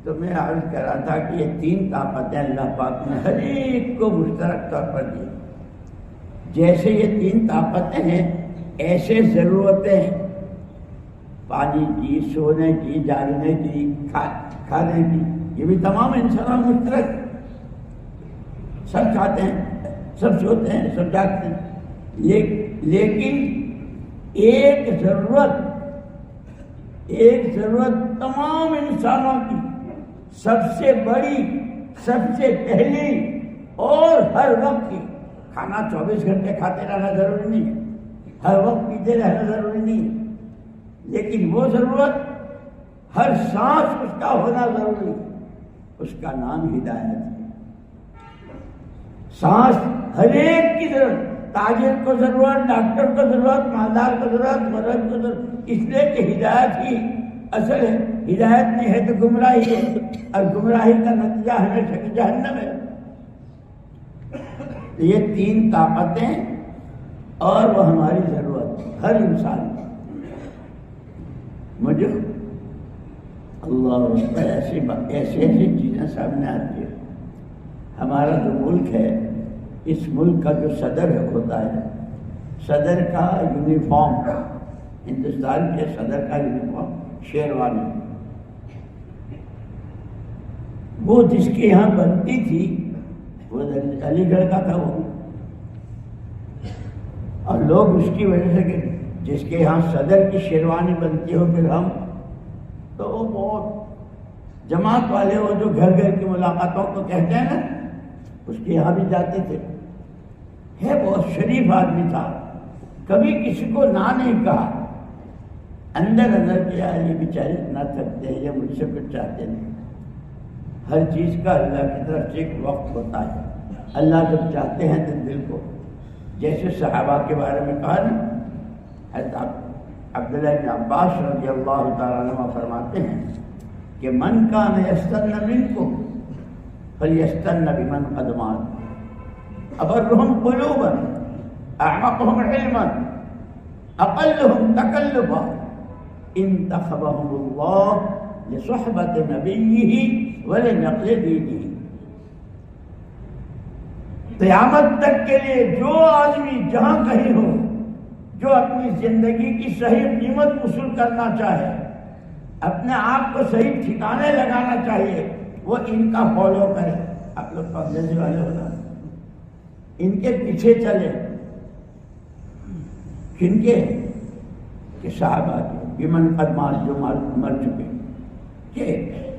تو میں عرض کر رہا تھا کہ یہ 3 طاقتیں اللہ پاک نے ہر ایک کو مشترک طور پر دی۔ جیسے یہ 3 طاقتیں ہیں ایسے ضرورتیں ہیں، پانی کی، سونے کی، جاگنے کی، کھانے کی، یہ بھی تمام انسانوں مشترک، سب کھاتے ہیں، سب سوتے ہیں، سب جاگتے ہیں، لیکن ایک ضرورت تمام انسانوں کی سب سے بڑی، سب سے پہلی اور ہر وقت کی، کھانا 24 گھنٹے کھاتے رہنا ضروری نہیں ہے، ہر وقت پیتے رہنا ضروری نہیں ہے، لیکن وہ ضرورت ہر سانس اس کا ہونا ضروری ہے، اس کا نام ہدایت ہے۔ سانس ہر ایک کی ضرورت، تاجر کو ضرورت، ڈاکٹر کو ضرورت، مالدار کو ضرورت، مرد کو ضرورت، اس لیے کہ ہدایت ہی اصل ہے۔ ہدایت نہیں ہے تو گمراہی ہے، اور گمراہی کا نتیجہ ہمیشہ کی جہنم ہے۔ یہ 3 طاقتیں اور وہ ہماری ضرورت ہر انسان کی۔ مجھے اللہ ایسی چیزیں سامنے آتی ہے۔ ہمارا جو ملک ہے، اس ملک کا جو صدر ہوتا ہے، صدر کا یونیفارم، ہندوستان کے صدر کا یونیفارم شیروانی، وہ جس کے یہاں بنتی تھی وہ علی گڑھ کا تھا وہ، اور لوگ اس کی وجہ سے کہ جس کے یہاں صدر کی شیروانی بنتی ہو پھر ہم، تو وہ بہت جماعت والے وہ جو گھر گھر کی ملاقاتوں کو کہتے ہیں نا، اس کے یہاں بھی جاتے تھے. ہے بہت شریف آدمی تھا، کبھی کسی کو نہ نہیں کہا، اندر اندر کیا یہ بیچارے اتنا تھکتے ہیں، یہ مجھ سے کچھ چاہتے نہیں. ہر چیز کا اللہ کی طرف سے ایک وقت ہوتا ہے، اللہ جب چاہتے ہیں تو دل کو، جیسے صحابہ کے بارے میں کہا نا، حضرت عبداللہ بن عباس رضی اللہ تعالیٰ عنہ فرماتے ہیں کہ من کان یستن منکم فلیستن بمن قد مات ابرهم قلوبا اعمقهم علما اقلهم تکلفا انتخبهم اللہ لصحبت نبیہ ولنقل دینہ. قیامت تک کے لیے جو آدمی جہاں کہیں ہو، جو اپنی زندگی کی صحیح قیمت وصول کرنا چاہے، اپنے آپ کو صحیح ٹھکانے لگانا چاہیے، وہ ان کا فالو کرے. آپ لوگ پردیسی والے ہونا، ان کے پیچھے چلے. کن کے؟ کہ صحابہ کے، بمن قد مات، جو مر چکے. کہ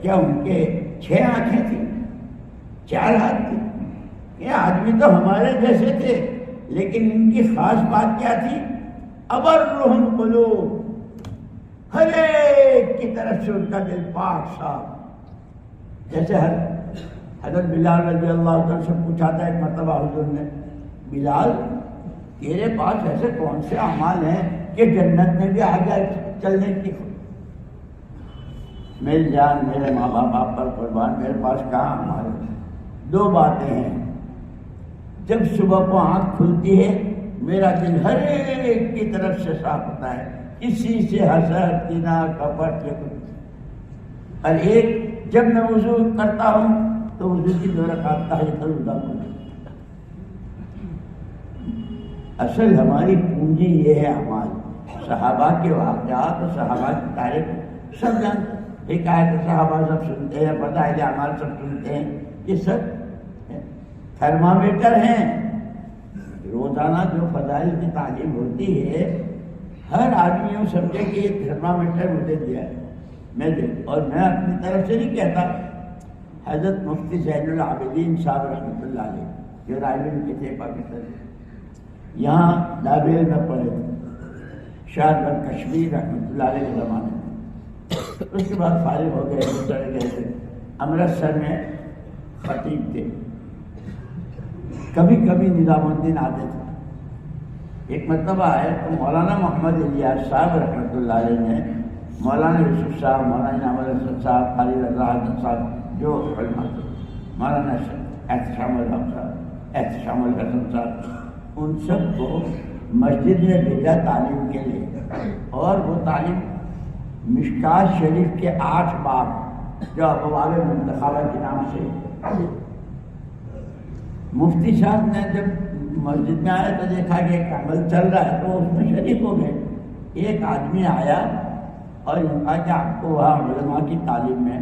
کیا ان کے 6 آنکھیں تھیں، 4 ہاتھ تھے؟ یہ آدمی تو ہمارے جیسے تھے، لیکن ان کی خاص بات کیا تھی؟ ابرہم قلوب، ہر ایک کی طرف سے ان کا دل پاک صاف. جیسے حضرت بلال رضی اللہ عنہ سے پوچھا تھا ایک مرتبہ حضور نے، بلال تیرے پاس ایسے کون سے اعمال ہیں کہ جنت میں بھی آگے چلنے کی؟ میری جان، میرے ماں باپ آپ پر قربان، میرے پاس کہاں اعمال ہیں؟ 2 باتیں ہیں. جب صبح کو آنکھ کھلتی ہے میرا دل ہر ایک کی طرف سے صاف ہوتا ہے، کسی سے حسد، کینہ، کپٹ کے کچھ. اور ایک جب میں وضو کرتا ہوں تو وضو کی 2 رکعت تحیۃ الوداع پڑھتا ہوں. اصل ہماری پونجی یہ ہے اعمال. صحابہ کے واقعات اور صحابہ کی تاریخ سب جانتے ہیں، حکایت صحابہ سب سنتے ہیں، فضائل اعمال سب سنتے ہیں. یہ سب تھرمامیٹر ہیں. روزانہ جو فضائل کی تعلیم ہوتی ہے، ہر آدمی یوں سمجھے کہ یہ تھرمامیٹر مجھے دیا ہے، میں دے. اور میں اپنی طرف سے نہیں کہتا. حضرت مفتی زین العابدین صاحب رحمۃ اللہ علیہ جو رائے کے تھے پاکستان، یہاں دابیل میں پڑھے تھے، شاہ بن کشمیر رحمۃ اللہ علیہ کے زمانے میں. اس کے بعد فارغ ہو گئے، چلے گئے تھے امرتسر میں خطیب تھے. کبھی کبھی نظام الدین آتے تھے. ایک مرتبہ آئے تو مولانا محمد الیاس صاحب رحمۃ اللہ علیہ نے مولانا یوسف صاحب، مولانا انعام الحسن صاحب، خالد رضا حسن صاحب جو علماء تھے، مولانا احتشام الحق صاحب، احتشام الحسن صاحب، ان سب کو مسجد میں بھیجا تعلیم کے لیے. اور وہ تعلیم مشکات شریف کے 8 باب جو ابواب منتخبہ کے نام سے. مفتی صاحب نے جب مسجد میں آیا تو دیکھا کہ ایک عمل چل رہا ہے تو اس میں شریک ہو گئے. ایک آدمی آیا اور کہا کہ آپ کو وہاں علماء کی تعلیم میں،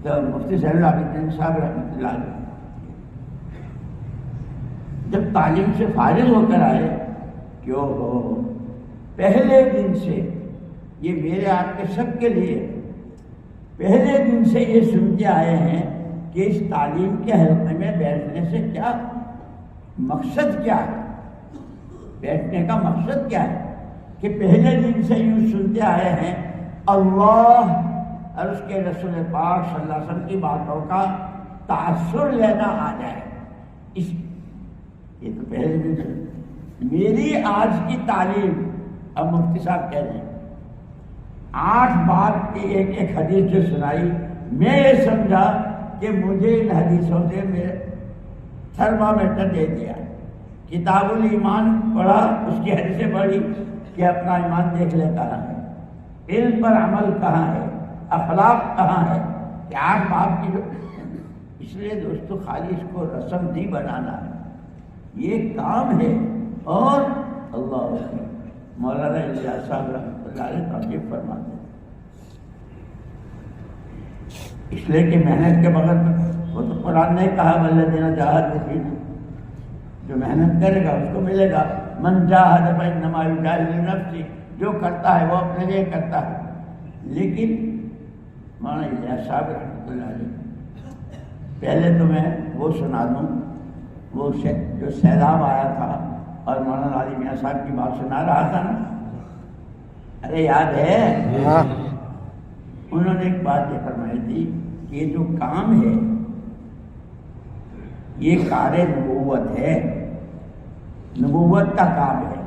تو مفتی زین العابدین صاحب رحمۃ اللہ علیہ جب تعلیم سے فارغ ہو کر آئے کہ پہلے دن سے، یہ میرے آپ کے سب کے لیے، پہلے دن سے یہ سنتے آئے ہیں کہ اس تعلیم کے حلقے میں بیٹھنے سے کیا مقصد کیا ہے، بیٹھنے کا مقصد کیا ہے. کہ پہلے دن سے یوں سنتے آئے ہیں اللہ اور اس کے رسول پاک صلی اللہ علیہ وسلم کی باتوں کا تاثر لینا آ جائے. یہ تو پہلے دن سے میری آج کی تعلیم. اب مفتی صاحب کہہ رہے ہیں 8 بات کی ایک حدیث جو سنائی، میں یہ سمجھا کہ مجھے ان حدیثوں سے میرے تھرمامیٹر دے دیا. کتاب الایمان پڑھا، اس کی حدیثیں پڑھی کہ اپنا ایمان دیکھ لے کہاں ہے، علم پر عمل کہاں ہے، اخلاق کہاں ہے. کہ 8 باب کی جو اس لیے دوستو خالی اس کو رسم نہیں بنانا ہے، یہ کام ہے۔ اور اللہ اکبر، مولانا الیاس صاحب رحمۃ اللہ علیہ توجیہ فرماتے ہیں، اس لیے کہ محنت کے بغیر وہ تو قرآن نے کہا والذین جاہدوا فینا، جو محنت کرے گا اس کو ملے گا۔ من جاہد فانما یجاہد لنفسہ، جو کرتا ہے وہ اپنے لیے کرتا ہے۔ لیکن مولانا الیاس صاحب رحمۃ اللہ علیہ، پہلے تو میں وہ سنا دوں، وہ جو سیلاب آیا تھا اور مولانا علی میاں صاحب کی بات سنا رہا تھا نا، ارے یاد ہے؟ انہوں نے ایک بات یہ فرمائی تھی کہ یہ جو کام ہے یہ کار نبوت ہے، نبوت کا کام ہے،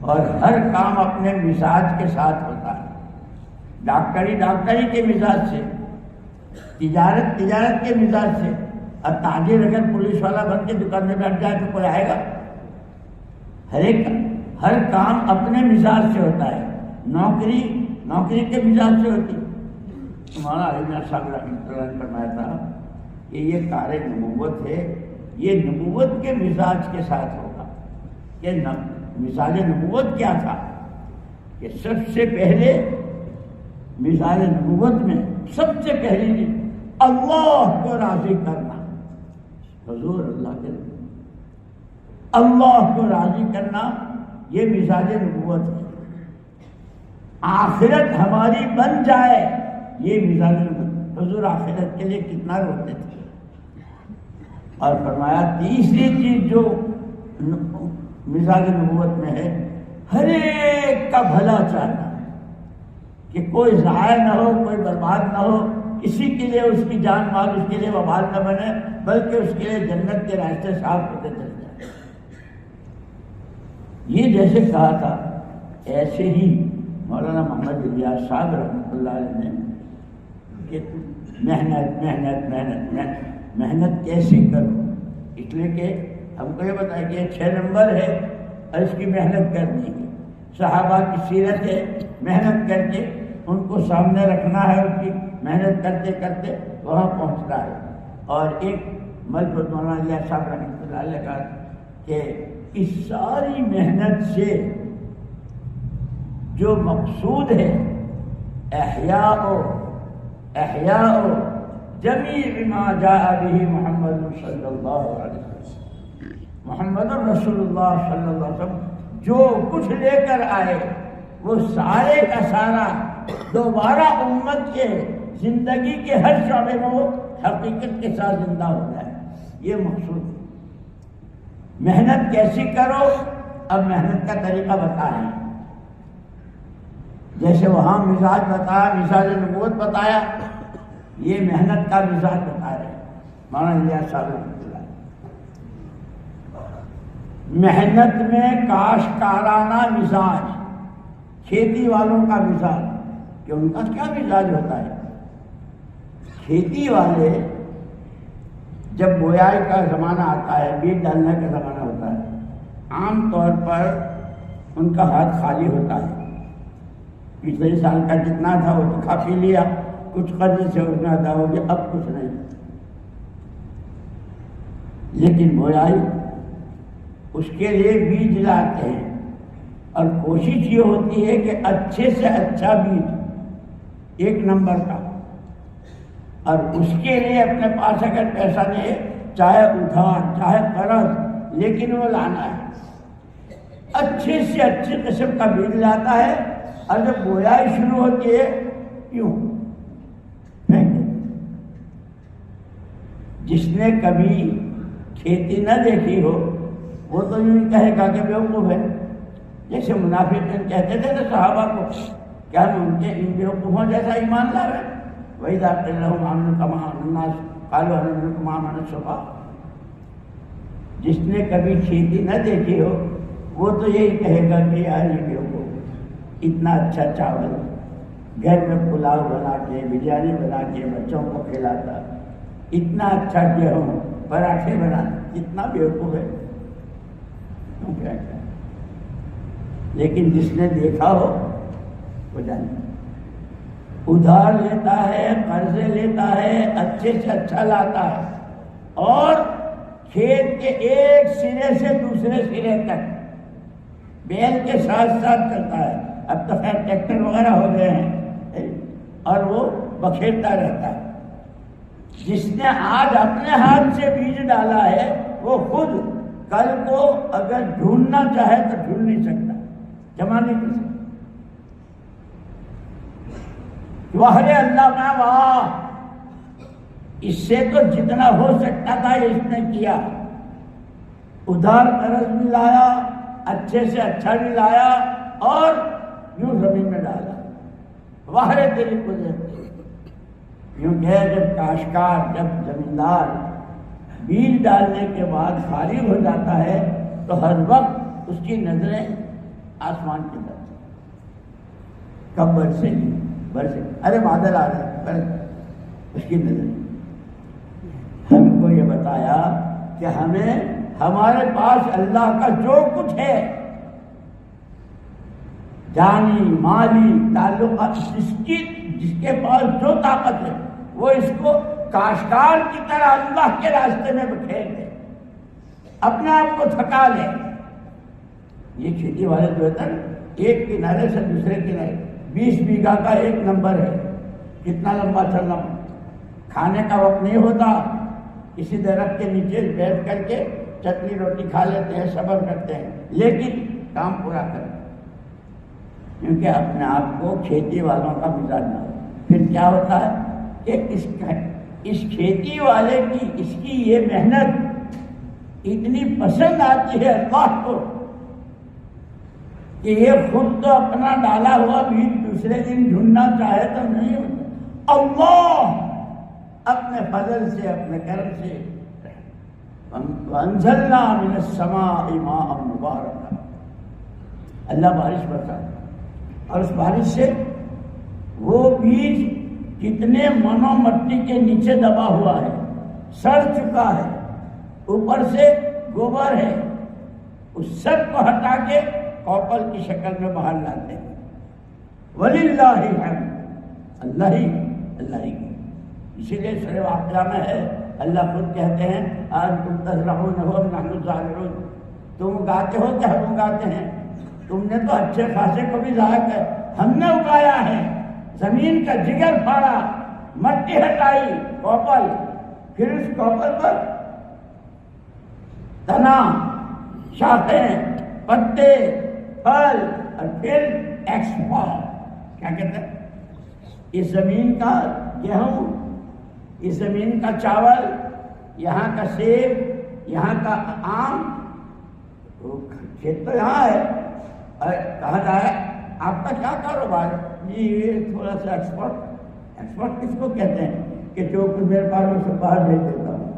اور ہر کام اپنے مزاج کے ساتھ ہوتا ہے۔ ڈاکٹری کے مزاج سے، تجارت کے مزاج سے۔ اور تاجر اگر پولیس والا بن کے دکان میں بیٹھ جائے تو کوئی آئے گا؟ ہر کام اپنے مزاج سے ہوتا ہے۔ نوکری کے مزاج سے ہوتی۔ مولانا علی میاں صاحب رحمۃ اللہ نے فرمایا تھا کہ یہ کار نبوت ہے، یہ نبوت کے مزاج کے ساتھ ہوگا۔ کہ مزاج نبوت کیا تھا؟ کہ سب سے پہلے مزاج نبوت میں سب سے پہلی اللہ کو راضی کرنا، حضور اللہ کو راضی کرنا، یہ مزاج نبوت ہے۔ آخرت ہماری بن جائے، یہ مزاج نبوت۔ حضور آخرت کے لیے کتنا روتے تھے۔ اور فرمایا تیسری چیز جو مزاج نبوت میں ہے، ہر ایک کا بھلا چاہنا، کہ کوئی ضائع نہ ہو، کوئی برباد نہ ہو، کسی کے لیے اس کی جان مال اس کے لیے وبال نہ بنے، بلکہ اس کے لیے جنت کے راستے صاف ہوتے چلے جائیں۔ یہ جیسے کہا تھا، ایسے ہی مولانا محمد الیاس صاحب رحمۃ اللہ علیہ نے کہ محنت کیسی کرو، اس لیے کہ ہم کو یہ بتایا کہ یہ 6 نمبر ہے اور اس کی محنت کرنی ہے۔ صحابہ کی سیرت ہے، محنت کر کے ان کو سامنے رکھنا ہے، ان کی محنت کرتے کرتے وہاں پہنچنا ہے۔ اور ایک ملک مولانا الیاس صاحب رحمۃ اللہ علیہ کا کہ اس ساری محنت سے جو مقصود ہے احیاء جمیع ما جاء به محمد صلی اللہ علیہ وسلم، محمد رسول اللہ صلی اللہ علیہ وسلم جو کچھ لے کر آئے وہ سارے کا سارا دوبارہ امت کے زندگی کے ہر شعبے میں وہ حقیقت کے ساتھ زندہ ہو جائے، یہ مقصود ہے۔ محنت کیسی کرو، اب محنت کا طریقہ بتا رہے ہیں۔ جیسے وہاں مزاج بتایا، مزاج نبوت بتایا، یہ محنت کا مزاج بتا رہے ہیں مولانا الیاس صاحب رحمۃ اللہ۔ محنت میں کاشتکارانہ مزاج، کھیتی والوں کا مزاج، کہ ان کا کیا مزاج ہوتا ہے؟ کھیتی والے جب بویائی کا زمانہ آتا ہے، بیج ڈالنے کا زمانہ ہوتا ہے، عام طور پر ان کا ہاتھ خالی ہوتا ہے۔ پچھلے سال کا جتنا تھا وہ تو کھا پی لیا، کچھ قرض سے اس میں ادا ہو گیا، اب کچھ نہیں۔ لیکن بویائی اس کے لیے بیج لاتے ہیں، اور کوشش یہ ہوتی ہے کہ اچھے سے اچھا بیج، 1 نمبر کا، اور اس کے لیے اپنے پاس اگر پیسہ نہیں ہے، چاہے ادھار چاہے قرض، لیکن وہ لانا ہے۔ اچھے سے اچھی قسم کا بیج لاتا ہے، اور جب بویائی شروع ہوتی ہے یوں جس نے کبھی کھیتی نہ دیکھی ہو وہ تو یوں کہے گا کہ بیوقوف ہے۔ جیسے منافقین کہتے تھے نا صحابہ کو، کیا ہم ان کے ان بیوقوفوں جیسا ایمان لا رہے؟ وَإِذَا قِيلَ لَهُمْ آمِنُوا كَمَا آمَنَ النَّاسُ قَالُوا أَنُؤْمِنُ كَمَا آمَنَ السُّفَهَاءُ۔ جس نے کبھی کھیتی نہ دیکھی ہو وہ تو یہی کہے گا کہ یار یہ بیوقوف، اتنا اچھا چاول گھر میں پلاؤ بنا کے، بریانی بنا کے بچوں کو کھلاتا، اتنا اچھا گیہوں پراٹھے بنا، اتنا بیوقوف ہے۔ کیا کیا؟ لیکن جس نے دیکھا ہو وہ جانتا۔ ادھار لیتا ہے، قرضے لیتا ہے، اچھے سے اچھا لاتا ہے، اور کھیت کے ایک سرے سے دوسرے سرے تک بیل کے ساتھ ساتھ چلتا ہے۔ اب تو خیر ٹریکٹر وغیرہ ہو گئے ہیں، اور وہ بکھیرتا رہتا ہے۔ جس نے آج اپنے ہاتھ سے بیج ڈالا ہے وہ خود کل کو اگر ڈھونڈنا چاہے تو ڈھونڈ نہیں سکتا، جمع نہیں کر سکتا۔ واہ اللہ میں واہ، اس سے تو جتنا ہو سکتا تھا اس نے کیا، ادھار قرض بھی لایا، اچھے سے اچھا بھی لایا، اور یوں زمین میں ڈالا۔ واہ تیری قدرت۔ یوں کہ جب کاشتکار، جب زمیندار بیج ڈالنے کے بعد فارغ ہو جاتا ہے تو ہر وقت اس کی نظریں آسمان کی طرف، کب برسے گی، برسے، ارے بادل آ رہے ہیں، اس کی نظر۔ ہم کو یہ بتایا کہ ہمیں ہمارے پاس اللہ کا جو کچھ ہے، جانی مالی تعلقات، جس کے پاس جو طاقت ہے وہ اس کو کاشتکار کی طرح اللہ کے راستے میں بکھیر دے، اپنے آپ کو تھکا لے۔ یہ کھیتی والے جو ہے ایک کنارے سے دوسرے کنارے 20 بیگھہ کا ایک نمبر ہے، کتنا لمبا چلنا، کھانے کا وقت نہیں ہوتا، کسی درخت کے نیچے بیٹھ کر کے چٹنی روٹی کھا لیتے ہیں، صبر کرتے ہیں، لیکن کام پورا کرتے ہیں، کیونکہ اپنے آپ کو کھیتی والوں کا مزاج نہ ہو۔ پھر کیا ہوتا ہے کہ اس کھیتی والے کی، اس کی یہ محنت اتنی پسند آتی ہے اللہ کو کہ یہ خود تو اپنا ڈالا ہوا بیج دوسرے دن ڈھونڈنا چاہے تو نہیں ہوتا، اللہ اپنے فضل سے، اپنے کرم سے وَأَنزَلْنَا مِنَ السَّمَاءِ مَاءً مُبَارَكًا، اللہ بارش برساتا، اور اس بارش سے وہ بیج کتنے منو مٹی کے نیچے دبا ہوا ہے، سڑ چکا ہے، اوپر سے گوبر ہے، اس سب کو ہٹا کے کوپل کی شکل میں باہر لاتے ہیں۔ وَلِلَّهِ الْحَمْدُ، اللہ ہی کی۔ اسی لیے سورہ واقعہ میں ہے، اللہ خود کہتے ہیں أَأَنْتُمْ تَزْرَعُونَهُ أَمْ نَحْنُ الزَّارِعُونَ، تم اگاتے ہو کہ ہم اگاتے ہیں؟ تم نے تو اچھے خاصے کو بھی ضائع کر، ہم نے اگایا ہے، زمین کا جگر پھاڑا، مٹی ہٹائی، کوپل، پھر اس کوپل پر تنا، شاخیں، پتے، پھل، اور پھر ایکسپورٹ، کیا کہتے ہیں، اس زمین کا گیہوں، اس زمین کا چاول، یہاں کا سیب، یہاں کا آم، کھیت تو یہاں ہے، اور کہا جائے آپ کا کیا کاروبار ہے؟ یہ تھوڑا سا ایکسپورٹ کس کو کہتے ہیں کہ جو کچھ میرے پاس وہ سب باہر بھیج دیتا ہوں۔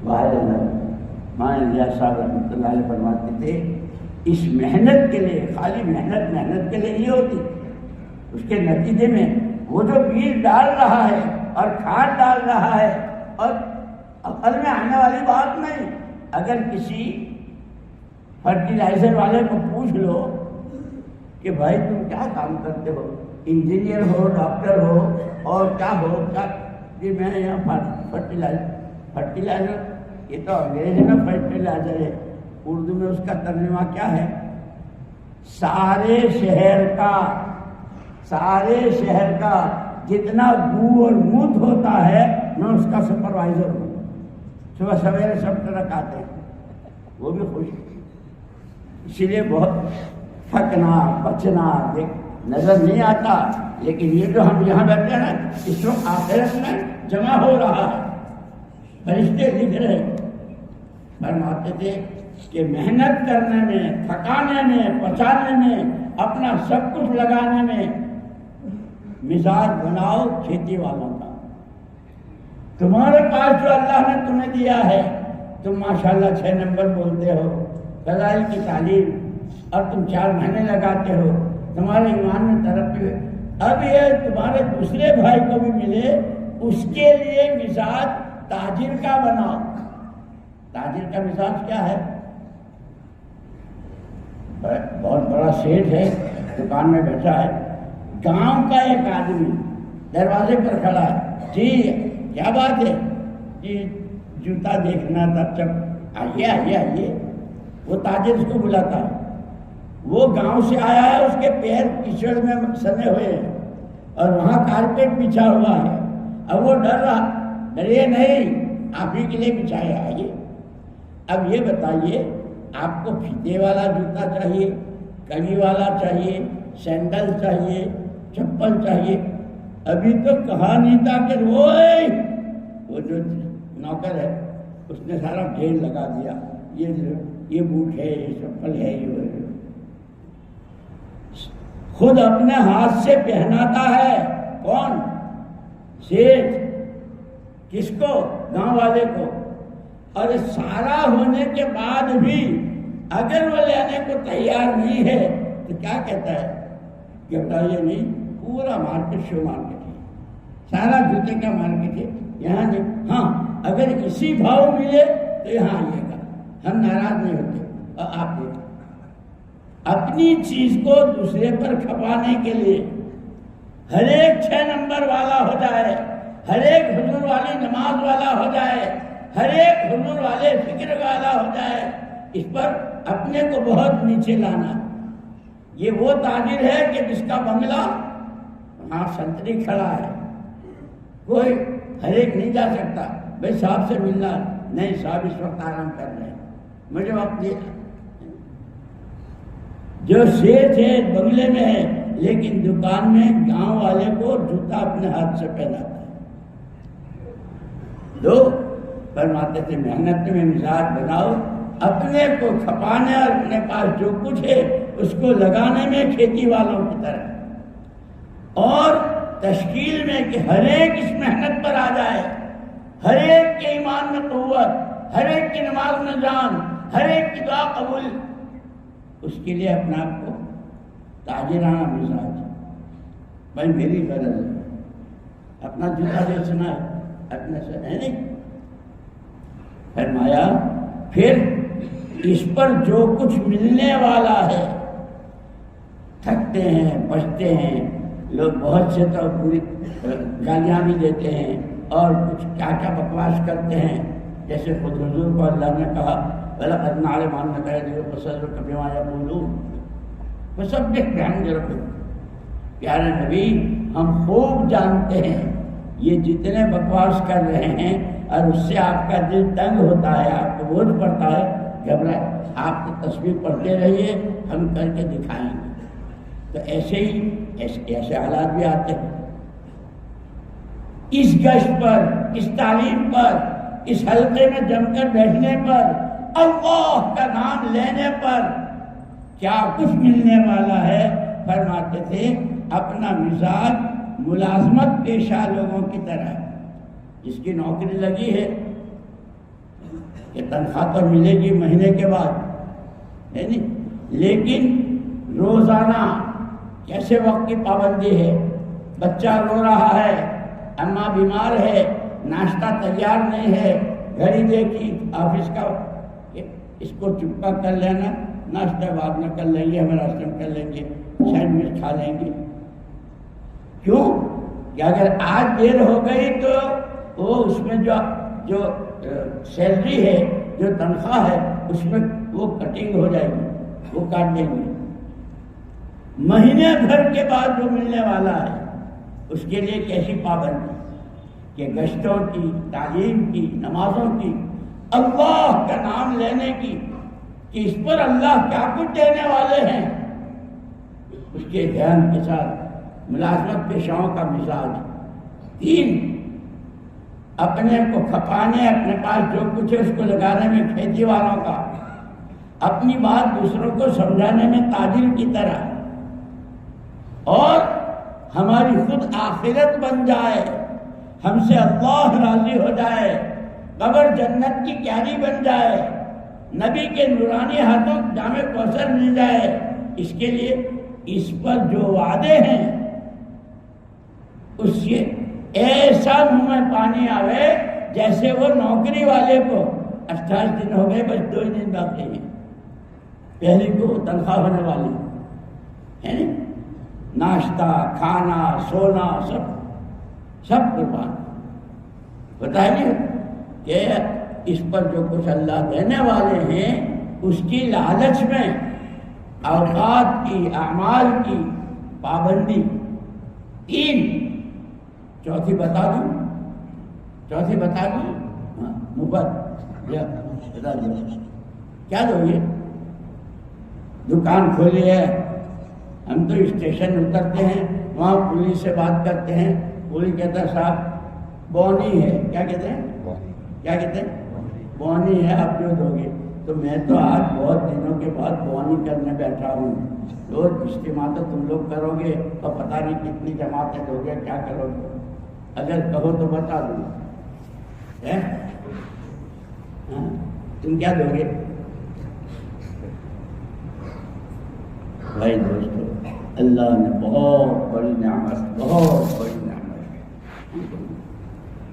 مولانا صاحب رحمۃ اللہ علیہ فرماتے تھے اس محنت کے لیے، خالی محنت کے لیے نہیں ہوتی، اس کے نتیجے میں وہ جو بیج ڈال رہا ہے اور کھاد ڈال رہا ہے، اور عقل میں آنے والی بات نہیں، اگر کسی فرٹیلائزر والے کو پوچھ لو کہ بھائی تم کیا کام کرتے ہو، انجینئر ہو، ڈاکٹر ہو، اور کیا ہو، کیا کہ میں یہاں فرٹیلائزر، یہ تو انگریزی میں فرٹیلائزر ہے، اردو میں اس کا ترجمہ کیا ہے؟ سارے شہر کا جتنا بو اور مت ہوتا ہے میں اس کا سپروائزر ہوں، صبح سویرے سب ٹرک آتے ہیں، وہ بھی خوش، اسی لیے بہت تھکنا بچنا نظر نہیں آتا، لیکن یہ جو ہم یہاں بیٹھے ہیں اس وقت آخرت میں جمع ہو رہا ہے، فرشتے لکھ رہے ہیں۔ فرماتے تھے کہ محنت کرنے میں، تھکانے میں، پچانے میں، اپنا سب کچھ لگانے میں مزاج بناؤ کھیتی والوں کا۔ تمہارے پاس جو اللہ نے تمہیں دیا ہے، تم ماشاءاللہ 6 نمبر بولتے ہو، فضائل کی تعلیم، اور تم 4 مہینے لگاتے ہو، تمہارے ایمان میں ترقی ہوئے، اب یہ تمہارے دوسرے بھائی کو بھی ملے، اس کے لیے مزاج تاجر کا بناؤ۔ تاجر کا مزاج کیا ہے؟ بہت بڑا سیٹ ہے، دکان میں بیٹھا ہے، گاؤں کا ایک آدمی دروازے پر کھڑا ہے، جی کیا بات ہے؟ جی جوتا دیکھنا تھا، چپ آئیے آئیے آئیے۔ وہ تاجر اس کو بلاتا ہے، وہ گاؤں سے آیا ہے، اس کے پیر کیچڑ میں سنے ہوئے ہیں اور وہاں کارپیٹ بچھا ہوا ہے۔ اب وہ ڈر رہا، ڈریے نہیں، آپ ہی کے لیے بچھایا، آئیے۔ اب یہ بتائیے، آپ کو پھیتے والا جوتا چاہیے، کڑی والا چاہیے، سینڈل چاہیے، چپل چاہیے؟ ابھی تو کہا نہیں تھا کہ وہ جو نوکر ہے اس نے سارا ڈھیر لگا دیا، یہ بوٹ ہے، یہ چپل ہے، یہ خود اپنے ہاتھ سے پہناتا ہے۔ کون؟ سیٹھ۔ کس کو؟ گاؤں والے کو۔ اور سارا ہونے کے بعد بھی اگر وہ لینے کو تیار نہیں ہے تو کیا کہتا ہے کہ بتائیے نہیں، پورا مارکیٹ شو مارکیٹ ہے، سارا جوتے کا مارکیٹ ہے، یہاں نہیں، ہاں اگر اسی بھاؤ ملے تو یہاں آئیے گا، ہم ناراض نہیں ہوتے۔ اور آپ دیکھیں، اپنی چیز کو دوسرے پر کھپانے کے لیے ہر ایک 6 نمبر والا ہو جائے، ہر ایک حضور والی نماز والا ہو جائے، ہر ایک حضور والے فکر والا ہو جائے، اس پر اپنے کو بہت نیچے لانا۔ یہ وہ تاجر ہے کہ جس کا بنگلہ وہاں سنتری کھڑا ہے، کوئی ہر ایک نہیں جا سکتا، بھائی صاحب سے ملنا، نہیں صاحب اس وقت آرام کر رہے ہیں، مجھے وقت دے۔ جو سیٹھ ہے بنگلے میں ہے لیکن دکان میں گاؤں والے کو جوتا اپنے ہاتھ سے پہناتا ہے۔ دو فرماتے تھے محنت میں مزاج بناؤ، اپنے کو کھپانے اور اپنے پاس جو کچھ ہے اس کو لگانے میں کھیتی والوں کی طرح، اور تشکیل میں کہ ہر ایک اس محنت پر آ جائے، ہر ایک کے ایمان میں قوت، ہر ایک کی نماز میں جان، ہر ایک کی دعا قبول، اس کے لیے اپنے آپ کو تاجرانہ مزاج۔ بھائی میری غرض ہے، اپنا جوتا بیچنا ہے، اپنے سے ہے نہیں۔ فرمایا پھر اس پر جو کچھ ملنے والا ہے، تھکتے ہیں، بچتے ہیں لوگ، بہت سے تو پوری گالیاں بھی دیتے ہیں اور کچھ کیا کیا بکواس کرتے ہیں، جیسے خود حضور کو اللہ نے کہا وَلَقَدْ نَعْلَمُ أَنَّكَ يَضِيقُ صَدْرُكَ بِمَا يَقُولُونَ فَسَبِّحْ بِحَمْدِ رَبِّكَ۔ پیارے نبی، ہم خوب جانتے ہیں یہ جتنے بکواس کر رہے ہیں اور اس سے آپ کا دل تنگ ہوتا ہے، آپ کو بوجھ پڑتا ہے، گھبرائے، آپ کو تسبیح پڑھتے رہیے، ہم کر کے دکھائیں گے۔ تو ایسے ہی ایسے حالات بھی آتے ہیں۔ اس گشت پر، اس تعلیم پر، اس حلقے میں جم کر بیٹھنے پر، اللہ کا نام لینے پر کیا کچھ ملنے والا ہے؟ فرماتے تھے اپنا مزاج ملازمت پیشہ لوگوں کی طرح، جس کی نوکری لگی ہے کہ تنخواہ تو ملے گی مہینے کے بعد ہے نہیں، لیکن روزانہ کیسے وقت کی پابندی ہے، بچہ رو رہا ہے، اماں بیمار ہے، ناشتہ تیار نہیں ہے، گھڑی دیکھی آفس کا، اس کو چپکا کر لینا، ناشتہ بعد میں کر لیں گے، ہمیں راستے میں کر لیں گے، سینڈوچ کھا لیں گے۔ کیوں کہ اگر آج دیر ہو گئی تو وہ اس میں جو سیلری ہے، جو تنخواہ ہے، اس میں وہ کٹنگ ہو جائے گی، وہ کاٹ دیں گے۔ مہینے بھر کے بعد جو ملنے والا ہے اس کے لیے کیسی پابندی کہ گشتوں کی، تعلیم کی، نمازوں کی، اللہ کا نام لینے کی، کہ اس پر اللہ کیا کچھ دینے والے ہیں، اس کے دھیان کے ساتھ ملازمت پیشاؤں کا مزاج۔ 3 اپنے کو کھپانے، اپنے پاس جو کچھ ہے اس کو لگانے میں کھیتی والوں کا، اپنی بات دوسروں کو سمجھانے میں تاجر کی طرح، اور ہماری خود آخرت بن جائے، ہم سے اللہ راضی ہو جائے، قبر جنت کی کیاری بن جائے، نبی کے نورانی ہاتھوں جام کوثر مل جائے، اس کے لیے اس پر جو وعدے ہیں اس سے ایسا منہ میں پانی آوے جیسے وہ نوکری والے کو 28 دن ہو گئے، بس 2 دن باقی ہیں، پہلے کو تنخواہ ہونے والی ہے نہیں، ناشتہ کھانا سونا سب قربان. بتائیے کہ اس پر جو کچھ اللہ دینے والے ہیں اس کی لالچ میں اوقات کی اعمال کی پابندی. 3 چوتھی بتا دوں مفت کیا دو گے؟ دکان کھولی ہے، ہم تو اسٹیشن اترتے ہیں، وہاں پولیس سے بات کرتے ہیں، پولیس کہتا ہے صاحب بونی ہے، کیا کہتے ہیں بونی ہے، آپ جو دو گے. تو میں تو آج بہت دنوں کے بعد بونی کرنے بیٹھا ہوں. روز اجتماع تو تم لوگ کرو گے تو پتہ نہیں کتنی جماعتیں دو گے، کیا کرو گے؟ اگر کہو تو بتا دوں. تم کیا دو گے؟ بھائی دوستو، اللہ نے بہت بڑی نعمت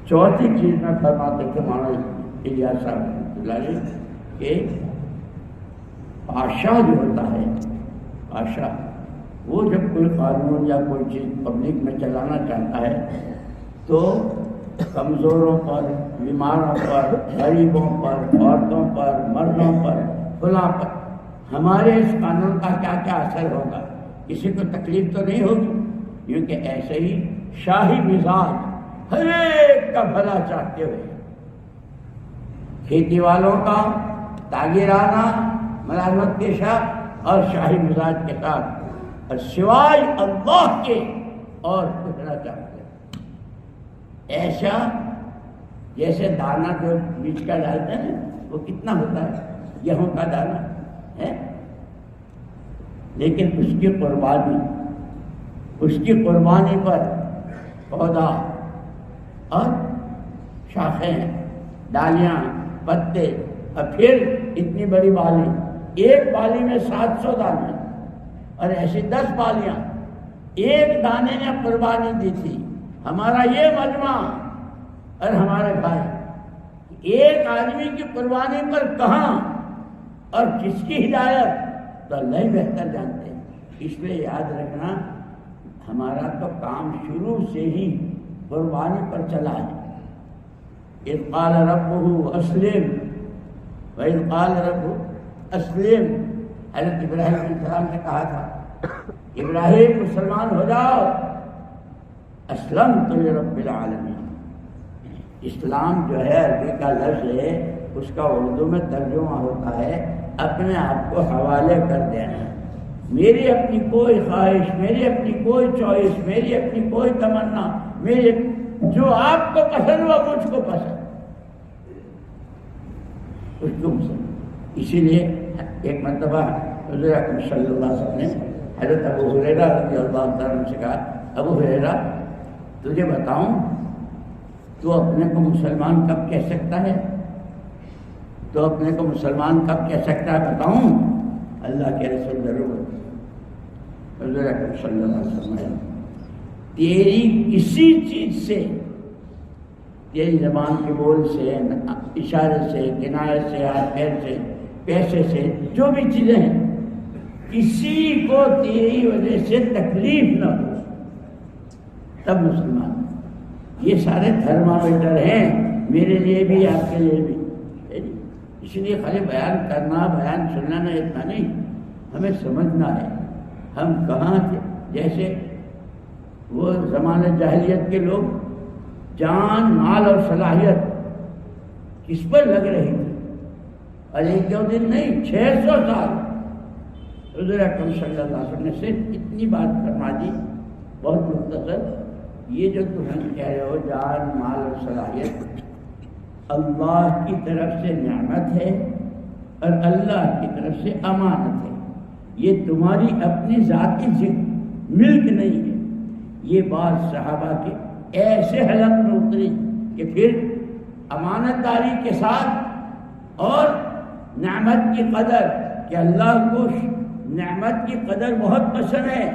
چوتھی چیز میں فرماتے تھے مولانا الیاس صاحب کہ بادشاہ جو ہوتا ہے، بادشاہ وہ جب کوئی قانون یا کوئی چیز پبلک میں چلانا چاہتا ہے تو کمزوروں پر، بیماروں پر، غریبوں پر، عورتوں پر، مردوں پر، فلاں پر ہمارے اس قانون کا کیا کیا اثر ہوگا؟ کسی کو تکلیف تو نہیں ہوگی، کیونکہ ایسے ہی شاہی مزاج ہر ایک کا بھلا چاہتے ہوئے کھیتی والوں کا تاجرانہ ملازمت پیشہ اور شاہی مزاج کے ساتھ اور سوائے اللہ کے اور کچھ چاہتے ہیں. ایسا جیسے دانہ جو بیج کا ڈالتے ہیں وہ کتنا ہوتا ہے، گیہوں کا دانہ ہے، لیکن اس کی قربانی پر پودا اور شاخیں، ڈالیاں، پتے، اور پھر اتنی بڑی بالی، ایک بالی میں 700 دانے اور ایسی 10 بالیاں، ایک دانے نے قربانی دی تھی. ہمارا یہ مجمع اور ہمارے بھائی ایک آدمی کی قربانی پر کہاں اور کس کی ہدایت تو اللہ ہی بہتر جانتے ہیں. اس لیے یاد رکھنا ہمارا تو کام شروع سے ہی قربانی پر چلا ہے. اذ قال ربہ اسلم وَإِذْ قَالَ رَبُّ أَسْلِمْ، حضرت ابراہیم علیہ السلام نے کہا تھا ابراہیم مسلمان ہو جاؤ. اسلمت لرب العالمین. اسلام جو ہے عربی کا لفظ ہے، اس کا اردو میں ترجمہ ہوتا ہے اپنے آپ کو حوالے کر دینا. میری اپنی کوئی خواہش، میری اپنی کوئی چوائس، میری اپنی کوئی تمنا، میرے جو آپ کو پسند وہ مجھ کو پسند، اس کو پسند. اسی لیے ایک مرتبہ حضور اکرم صلی اللہ علیہ وسلم نے حضرت ابو ہریرہ رضی اللہ تعالیٰ عنہ سے کہا ابو ہریرہ تجھے بتاؤں تو اپنے کو مسلمان کب کہہ سکتا ہے؟ تو اپنے کو مسلمان کب کہہ سکتا ہے بتاؤں؟ اللہ کے رسول ضرور حضور اکرم صلی اللہ علیہ وسلم تیری کسی چیز سے، تیری زبان کے بول سے، اشارے سے، کنایے سے، ہاتھ پیر سے، پیسے سے، جو بھی چیزیں ہیں، کسی کو تیری وجہ سے تکلیف نہ ہو تب مسلمان. یہ سارے تھرمامیٹر ہیں میرے لیے بھی، آپ کے لیے بھی. اس لیے خالی بیان کرنا، بیان سننا نہ اتنا نہیں، ہمیں سمجھنا ہے ہم کہاں تھے. جیسے وہ زمانہ جاہلیت کے لوگ جان، مال اور صلاحیت کس پر لگ رہی تھی، اور ایک دو دن نہیں 600 سال حضور اکرم صلی اللہ علیہ وسلم نے صرف اتنی بات فرما دی بہت مختصر. یہ جو تم کہہ رہے ہو جان، مال اور صلاحیت اللہ کی طرف سے نعمت ہے اور اللہ کی طرف سے امانت ہے. یہ تمہاری اپنی ذاتی ملک نہیں ہے. یہ بات صحابہ کے ایسے حلق میں اتری کہ پھر امانت داری کے ساتھ اور نعمت کی قدر، کہ اللہ کو نعمت کی قدر بہت پسند ہے.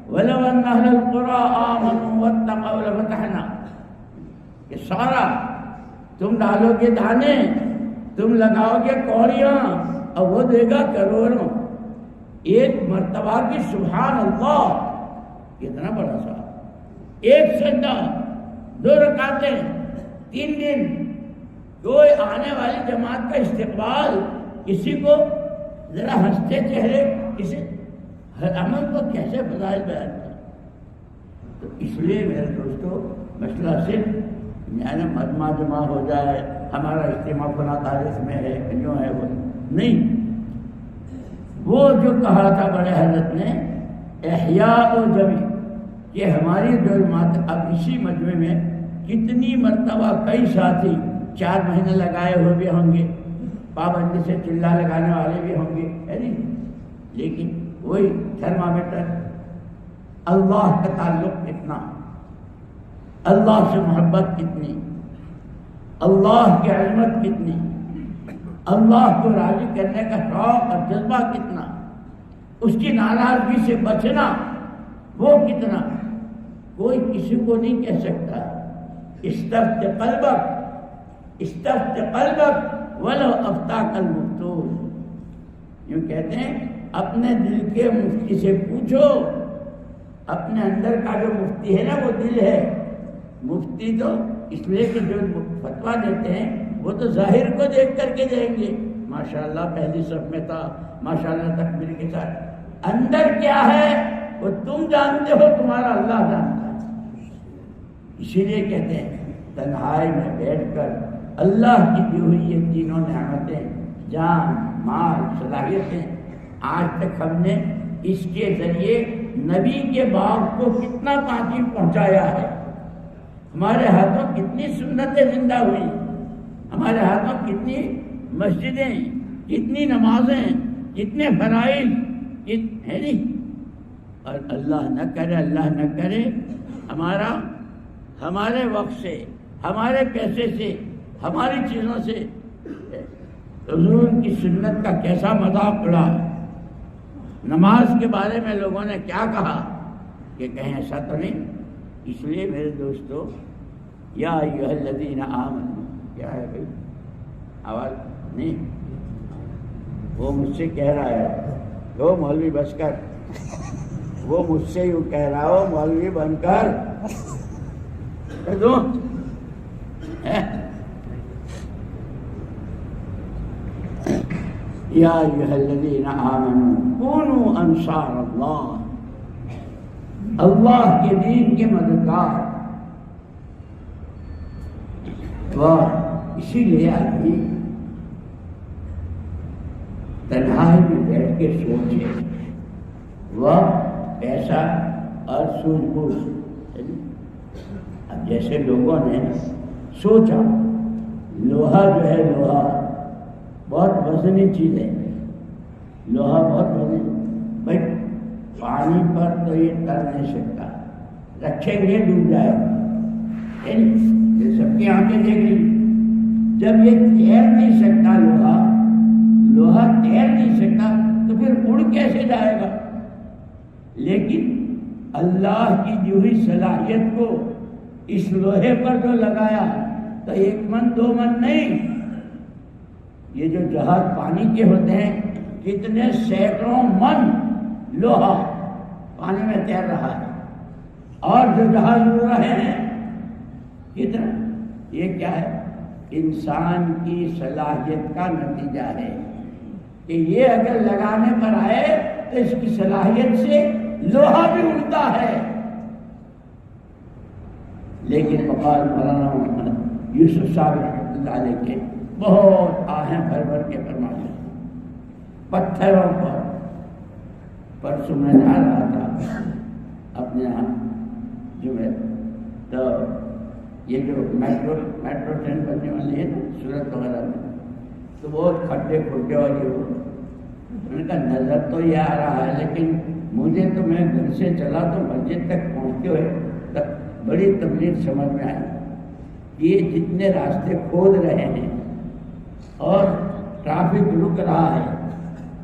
وَلَوْ أَنَّ أَهْلَ الْقُرَىٰ آمَنُوا وَاتَّقَوْا لَفَتَحْنَا، کہ سارا تم ڈالو گے دانے، تم لگاؤ گے کوڑیاں اور وہ دے گا کروڑوں. ایک مرتبہ کی سبحان اللہ کتنا بڑا ثواب، ایک سجدہ 2 رکعتیں 3 دن، کوئی آنے والی جماعت کا استقبال، کسی کو ذرا ہنستے چہرے، کسی ہر عمل کو کیسے فضائل بیان کریں۔ تو اس لیے میرے دوستو مسئلہ صرف یعنی مجمع جمع ہو جائے، ہمارا اجتماع فلاں تاریخ میں ہے جو ہے وہ نہیں، وہ جو کہا تھا بڑے حضرت نے احیاء و جمی، کہ ہماری جو جماعت اب اسی مجمع میں کتنی مرتبہ کئی ساتھی 4 مہینے لگائے ہوئے بھی ہوں گے، پابندی سے چلا لگانے والے بھی ہوں گے، ہے نہیں، لیکن وہی تھرمامیٹر، اللہ کا تعلق کتنا، اللہ سے محبت کتنی، اللہ کی عظمت کتنی، اللہ کو راضی کرنے کا شوق اور جذبہ کتنا، اس کی ناراضگی سے بچنا وہ کتنا، کوئی کسی کو نہیں کہہ سکتا۔ استفت قلبک ولو افتاک المفتون، یوں کہتے ہیں اپنے دل کے مفتی سے پوچھو، اپنے اندر کا جو مفتی ہے نا وہ دل ہے، مفتی تو اس لیے کہ جو فتویٰ دیتے ہیں وہ تو ظاہر کو دیکھ کر کے دیں گے، ماشاءاللہ پہلی صف میں تھا، ماشاءاللہ تکبیر کے ساتھ، اندر کیا ہے وہ تم جانتے ہو، تمہارا اللہ جانتا ہے۔ اسی لیے کہتے ہیں تنہائی میں بیٹھ کر اللہ کی دی ہوئی یہ تینوں نعمتیں، جان، مال، صلاحیتیں، آج تک ہم نے اس کے ذریعے نبی کے باغ کو کتنا تعظیم پہنچایا ہے، ہمارے ہاتھوں کتنی سنتیں زندہ ہوئی، ہمارے ہاتھوں کتنی مسجدیں، کتنی نمازیں، کتنے فرائض ہے نہیں، اور اللہ نہ کرے ہمارے وقت سے، ہمارے پیسے سے، ہماری چیزوں سے حضور کی سنت کا کیسا مذاق اڑا، نماز کے بارے میں لوگوں نے کیا کہا کہ کہیں ایسا تو نہیں۔ اس لیے میرے دوستو، یا ایھا الذین آمنوا، کیا ہے بھائی آواز نہیں، وہ مجھ سے کہہ رہا ہے، وہ مولوی بس کر، وہ مجھ سے یوں کہہ رہا ہو مولوی بن کر دو، یا ایھا الذین آمنوا کونوا انصار اللہ، اللہ کے دین کے مددگار۔ اسی لیے آدمی تنہائی میں بیٹھ کے سوچے، وقت، پیسہ اور سوجھ بوجھ۔ اب جیسے لوگوں نے سوچا لوہا جو ہے، لوہا بہت وزنی چیز ہے، لوہا بہت وزنی، بھائی پانی پر تو یہ تر نہیں سکتا، رکھیں گے ڈوب جائے گا، یہ سب کی آنکھیں دیکھ لی، جب یہ تیر نہیں سکتا لوہا تیر نہیں سکتا تو پھر اڑ کیسے جائے گا؟ لیکن اللہ کی دی ہوئی صلاحیت کو اس لوہے پر جو لگایا تو 1 من 2 من نہیں، یہ جو جہاز پانی کے ہوتے ہیں کتنے سینکڑوں من لوہا پانی میں تیر رہا ہے، اور جو جہاز اڑ رہے ہیں کتنا، یہ کیا ہے؟ انسان کی صلاحیت کا نتیجہ ہے کہ یہ اگر لگانے پر آئے تو اس کی صلاحیت سے لوہا بھی اڑتا ہے۔ لیکن وقال مولانا محمد یوسف صاحب رحمۃ اللہ علیہ کے بہت آہیں بھر بھر کے فرماتے ہیں، پتھروں پر، پرسوں میں جا رہا تھا اپنے یہاں جو ہے، تو یہ جو میٹرو ٹرین بننے والی ہے نا سورت وغیرہ میں، تو بہت کھڈے کھڈے والی ہو، میں نے کہا نظر تو یہ آ رہا ہے، لیکن مجھے تو میں گھر سے چلا تو مسجد تک پہنچتے ہوئے بڑی تکلیف سمجھ میں آئی، یہ جتنے راستے کھود رہے ہیں اور ٹرافک رک رہا ہے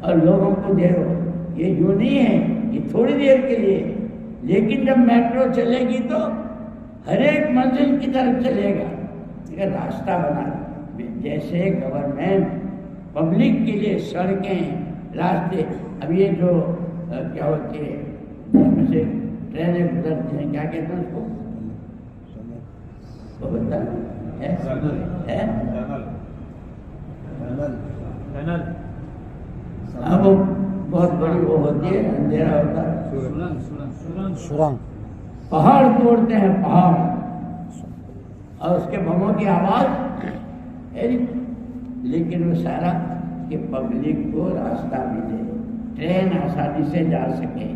اور لوگوں کو دیر ہو، یہ یوں نہیں ہے، یہ تھوڑی دیر کے لیے، لیکن جب میٹرو چلے گی تو ہر ایک منزل کی طرف چلے گا، راستہ بنا، جیسے گورنمنٹ پبلک کے لیے سڑکیں، راستے، اب یہ جو کیا ہوتی ہے جس میں سے ٹرینیں گزرتی ہیں، کیا کہتے ہیں اس کو؟ وہ بتا ہے ہاں، وہ بہت بڑی وہ ہوتی ہے، اندھیرا ہوتا ہے، سرنگ پہاڑ توڑتے ہیں پہاڑ، اور اس کے بموں کی آواز ہے، لیکن وہ سارا کہ پبلک کو راستہ ملے، ٹرین آسانی سے جا سکے،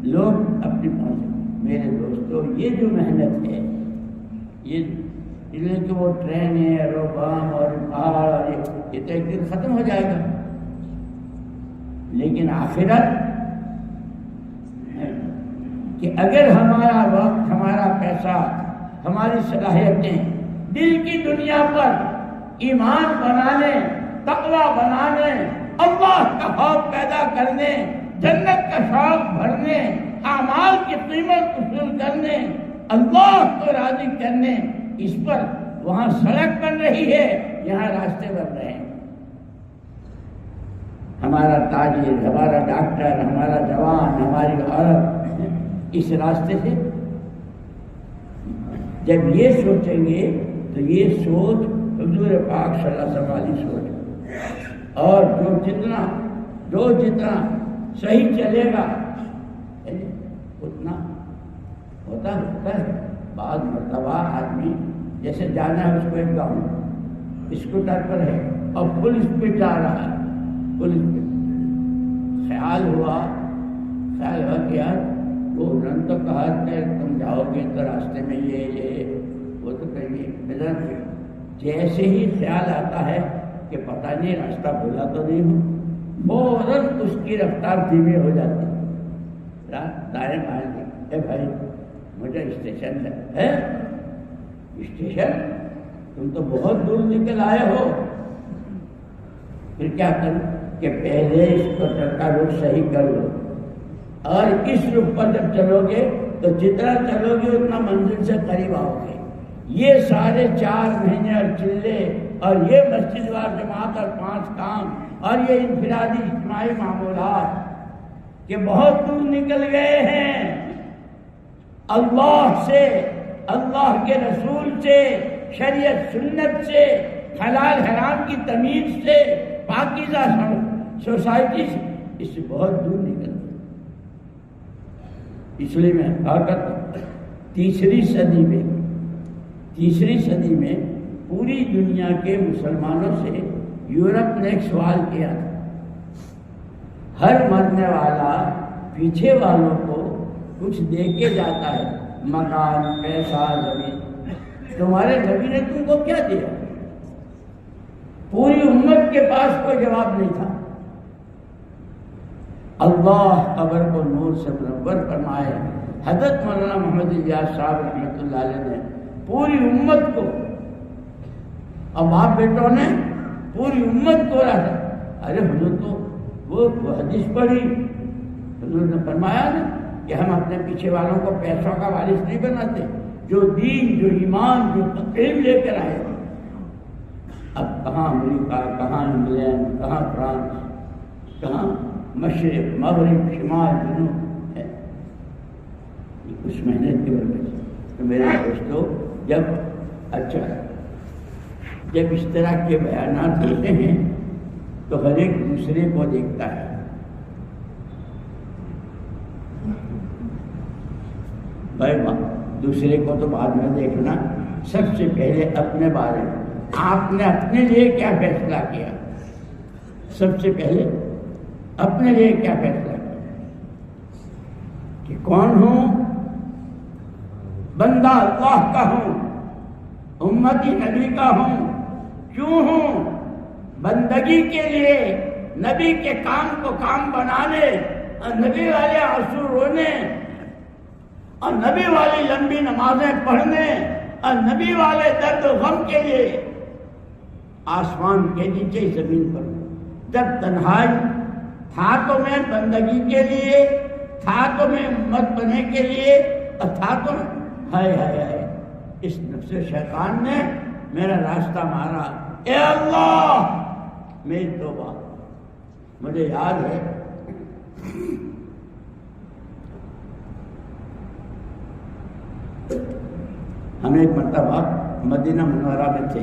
لوگ اپنی پہنچ۔ میرے دوستو، یہ جو محنت ہے، یہ کہ وہ ٹرینیں، ایروبام اور پہاڑ اور یہ تو ایک دن ختم ہو جائے گا، لیکن آخرت کہ اگر ہمارا وقت، ہمارا پیسہ، ہماری صلاحیتیں دل کی دنیا پر ایمان بنانے، تقوی بنانے، اللہ کا خوف پیدا کرنے، جنت کا شوق بھرنے، اعمال کی قیمت وصول کرنے، اللہ کو راضی کرنے، اس پر وہاں سڑک بن رہی ہے، یہاں راستے بن رہے ہیں۔ ہمارا تاجر، ہمارا ڈاکٹر، ہمارا جوان، ہماری عورت اس راستے سے جب یہ سوچیں گے تو یہ سوچ حضور پاک صلی اللہ علیہ وسلم والی سوچ ہے، اور جو جتنا صحیح چلے گا اتنا ہوتا ہے۔ بعض مرتبہ آدمی جیسے جانا ہے، اس کو ایک گاؤں اسکوٹر پر ہے اور فل اسپیڈ جا رہا ہے، فل اسپیڈ، خیال ہوا کہ یار وہ رن تو کہا کہ تم جاؤ گے تو راستے میں یہ وہ تو کہیں گے، جیسے ہی خیال آتا ہے کہ پتہ نہیں راستہ بھولا تو نہیں ہوں، فوراً اس کی رفتار دھیمی ہو جاتی ہے، دائیں بائیں اے بھائی مجھے اسٹیشن ہے، اسٹیشن تم تو بہت دور نکل آئے ہو، پھر کیا کروں کہ پہلے اسکوٹر کا رخ صحیح کر لو، اور اس رخ پر جب چلو گے تو جتنا چلو گے اتنا منزل سے قریب آؤ گے۔ یہ سارے 4 مہینے اور چلے اور یہ مسجد وار جماعت اور 5 کام اور یہ انفرادی اجتماعی معمولات کہ بہت دور نکل گئے ہیں اللہ سے، اللہ کے رسول سے، شریعت سنت سے، حلال حرام کی تمیز سے، پاکیزہ سوسائٹی سے، اس سے بہت دور نکل گئے۔ اس لیے میں کہا کرتا ہوں، تیسری صدی میں پوری دنیا کے مسلمانوں سے یورپ نے ایک سوال کیا تھا، ہر مرنے والا پیچھے والوں کو کچھ دے کے جاتا ہے، مکان، پیسہ، زمین، تمہارے نبی نے تم کو کیا دیا؟ پوری امت کے پاس کوئی جواب نہیں تھا۔ اللہ قبر کو نور سے منور فرمائے۔ حضرت مولانا محمد الیاس صاحب رحمۃ اللہ علیہ نے پوری امت کو، اور باپ بیٹوں نے پوری امت کو رہا۔ ارے حضور تو وہ حدیث پڑھی، حضور نے فرمایا نا کہ ہم اپنے پیچھے والوں کو پیسوں کا وارث نہیں بناتے، جو دین، جو ایمان، جو تقریم لے کر آئے۔ اب کہاں امریکہ، کہاں انگلینڈ، کہاں فرانس، کہاں مشرق، مغرب، شمال، جنوب ہے، اس محنت کی وجہ سے۔ تو میرے دوستو، جب اس طرح کے بیانات ہوتے ہیں تو ہر ایک دوسرے کو دیکھتا ہے۔ بھائی دوسرے کو تو بعد میں دیکھنا، سب سے پہلے اپنے بارے میں آپ نے اپنے لیے کیا فیصلہ کیا، سب سے پہلے اپنے لیے کیا فیصلہ کیا کہ کون ہوں؟ بندہ اللہ کا ہوں، امتی نبی کا ہوں۔ کیوں ہوں؟ بندگی کے لیے، نبی کے کام کو کام بنانے، اور نبی والے آنسو رونے، اور نبی والی لمبی نمازیں پڑھنے، اور نبی والے درد و غم کے لیے آسمان کے نیچے زمین پر جب تنہائی تھا تو میں بندگی کے لیے، تھا تو میں امت بنے کے لیے، اور تھا تو ہائے اس نفس شیطان نے میرا راستہ مارا۔ اے اللہ میری توبہ۔ مجھے یاد ہے ہم ایک مرتبہ مدینہ منورہ میں تھے،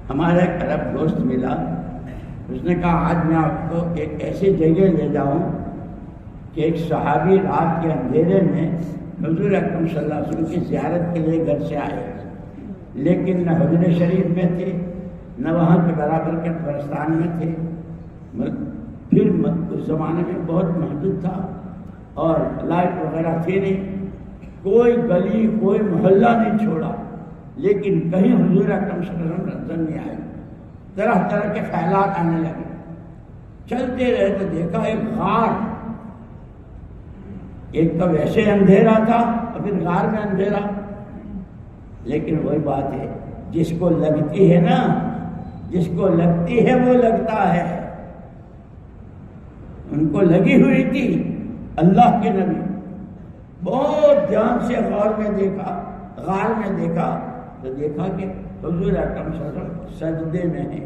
ہمارا ایک عرب دوست ملا، اس نے کہا آج میں آپ کو ایک ایسی جگہ لے جاؤں کہ ایک صحابی رات کے اندھیرے میں حضور اکرم صلی اللہ علیہ وسلم کی زیارت کے لیے گھر سے آئے، لیکن نہ حجر شریف میں تھے نہ وہاں کے برابر کے قبرستان میں تھے، پھر اس زمانے میں بہت محدود تھا اور لائٹ وغیرہ تھی نہیں، کوئی گلی کوئی محلہ نہیں چھوڑا، لیکن کہیں حضور اکرم صلی اللہ علیہ وسلم نظر نہیں آئے، طرح طرح کے خیالات آنے لگے، چلتے رہے تو دیکھا ایک غار، ایک تو ویسے اندھیرا تھا اور پھر غار میں اندھیرا، لیکن وہی بات ہے جس کو لگتی ہے نا، جس کو لگتی ہے وہ لگتا ہے، ان کو لگی ہوئی تھی، اللہ کے نبی بہت دھیان سے غار میں دیکھا تو دیکھا کہ حضور اکرم صلی اللہ علیہ وسلم سجدے میں ہیں،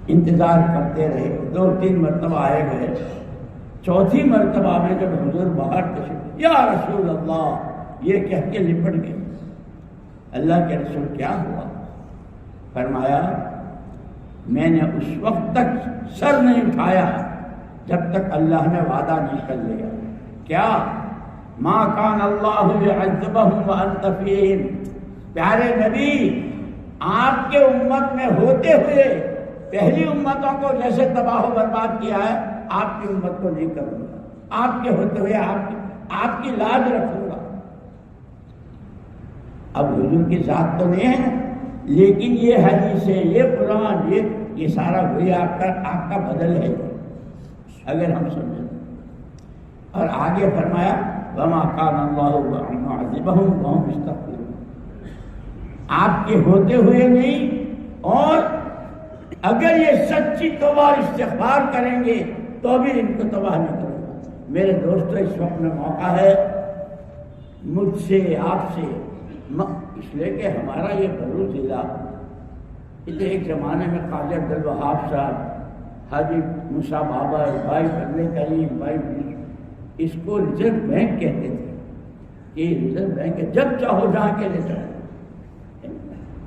انتظار کرتے رہے، 2-3 مرتبہ آئے گئے، چوتھی مرتبہ میں جب حضور باہر تشریف یا رسول اللہ یہ کہہ کے لپٹ گئے، اللہ کے رسول کیا ہوا؟ فرمایا میں نے اس وقت تک سر نہیں اٹھایا جب تک اللہ نے وعدہ نہیں کر لیا، کیا ما کان اللہ یعذبہم وانت فیہم، پیارے نبی آپ کے امت میں ہوتے ہوئے پہلی امتوں کو جیسے تباہ و برباد کیا ہے آپ کی امت کو نہیں کروں گا، آپ کے ہوتے ہوئے آپ کی لاج رکھوں گا۔ اب حضور کی ذات تو نہیں ہے، لیکن یہ حدیث ہے، یہ قرآن، یہ سارا وہی آپ کا بدل ہے اگر ہم سمجھیں۔ اور آگے فرمایا وما کان اللہ معذبہم وہم یستغفرون، آپ کے ہوتے ہوئے نہیں، اور اگر یہ سچی توبہ اور استغفار کریں گے تو بھی ان کو تباہ نہیں کروں گا۔ میرے دوستو اس وقت میں موقع ہے مجھ سے آپ سے، اس لیے کہ ہمارا یہ بھرو ضلع ایک زمانے میں قاضی عبدالوہاب صاحب، حاجی موسیٰ بابا، بھائی فضل کریم، بھائی اس کو ریزرو بینک کہتے تھے کہ ریزرو بینک ہے، جب چاہو جا کے لے جاؤ،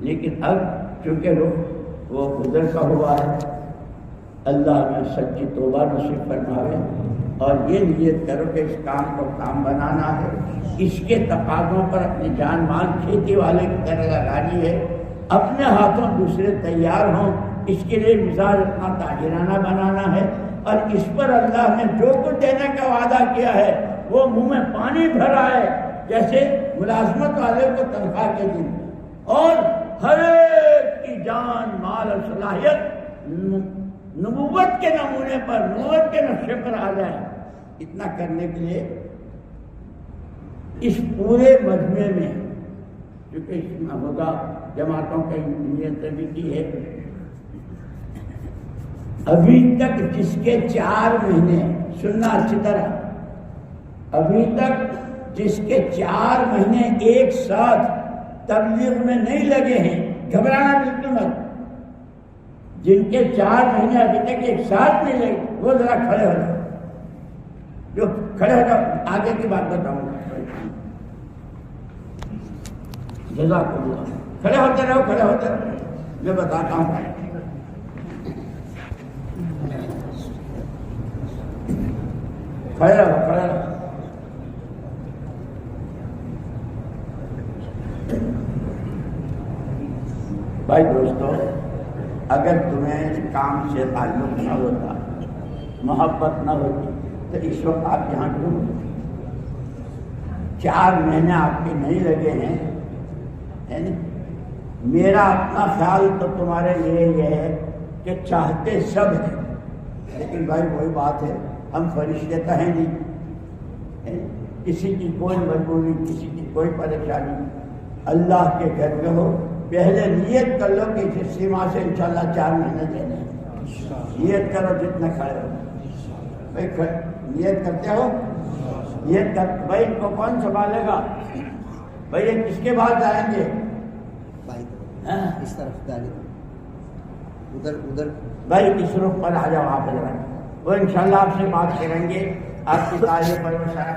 لیکن اب چونکہ وہ گزر کا ہوا ہے، اللہ میں سچی توبہ نصیب فرماوے، اور یہ نیت کرو کہ اس کام کو کام بنانا ہے، اس کے تقاضوں پر اپنی جان مال کھیتی والے کی طرح لگانی ہے، اپنے ہاتھوں دوسرے تیار ہوں، اس کے لیے مزاج اپنا تاجرانہ بنانا ہے، اور اس پر اللہ نے جو کچھ دینے کا وعدہ کیا ہے وہ منہ میں پانی بھر آئے، جیسے ملازمت والے کو تنخواہ کے دن، اور ہر ایک کی جان مال اور صلاحیت نبوت کے نمونے پر، نبوت کے نقشے پر آ جائے۔ اتنا کرنے کے لیے اس پورے مجمع میں، کیونکہ اس میں ہوگا جماعتوں کی نیت بھی کی ہے، ابھی تک جس کے 4 مہینے، سننا اچھی طرح، ابھی تک جس کے 4 مہینے ایک ساتھ تبلیغ میں نہیں لگے ہیں، گھبرانا بالکل مت، جن کے 4 مہینے ابھی تک ایک ساتھ نہیں لگے وہ ذرا کھڑے ہو جاؤ، جو کھڑے ہو جاؤ، آگے کی بات بتاؤں گا، جزاک اللہ، کھڑے ہوتے رہو، میں بتاتا ہوں، کھڑے رہو۔ بھائی دوستو، اگر تمہیں اس کام سے تعلق نہ ہوتا، محبت نہ ہوتی تو اس وقت آپ یہاں کیوں ہوتے؟ 4 مہینے آپ کے نہیں لگے ہیں، میرا اپنا خیال تو تمہارے لیے یہ ہے کہ چاہتے سب ہیں، لیکن بھائی وہی بات ہے، ہم فرشتے تو ہیں نہیں، کسی کی کوئی مجبوری، کسی کی کوئی پریشانی، اللہ کے گھر میں ہو، پہلے نیت کر لو کہ اس سیما سے انشاءاللہ 4 مہینے دینے ہیں، نیت کرو جتنا کھڑے ہو، بھائی نیت کرتے ہو، نیت کر، بھائی ان کو کون سنبھالے گا؟ بھائی یہ کس کے بعد جائیں گے؟ اس طرف ادھر بھائی اس رخ پر آ جاؤ، آپ وہ انشاءاللہ آپ سے بات کریں گے، آپ کی تعریف پر وہ سارا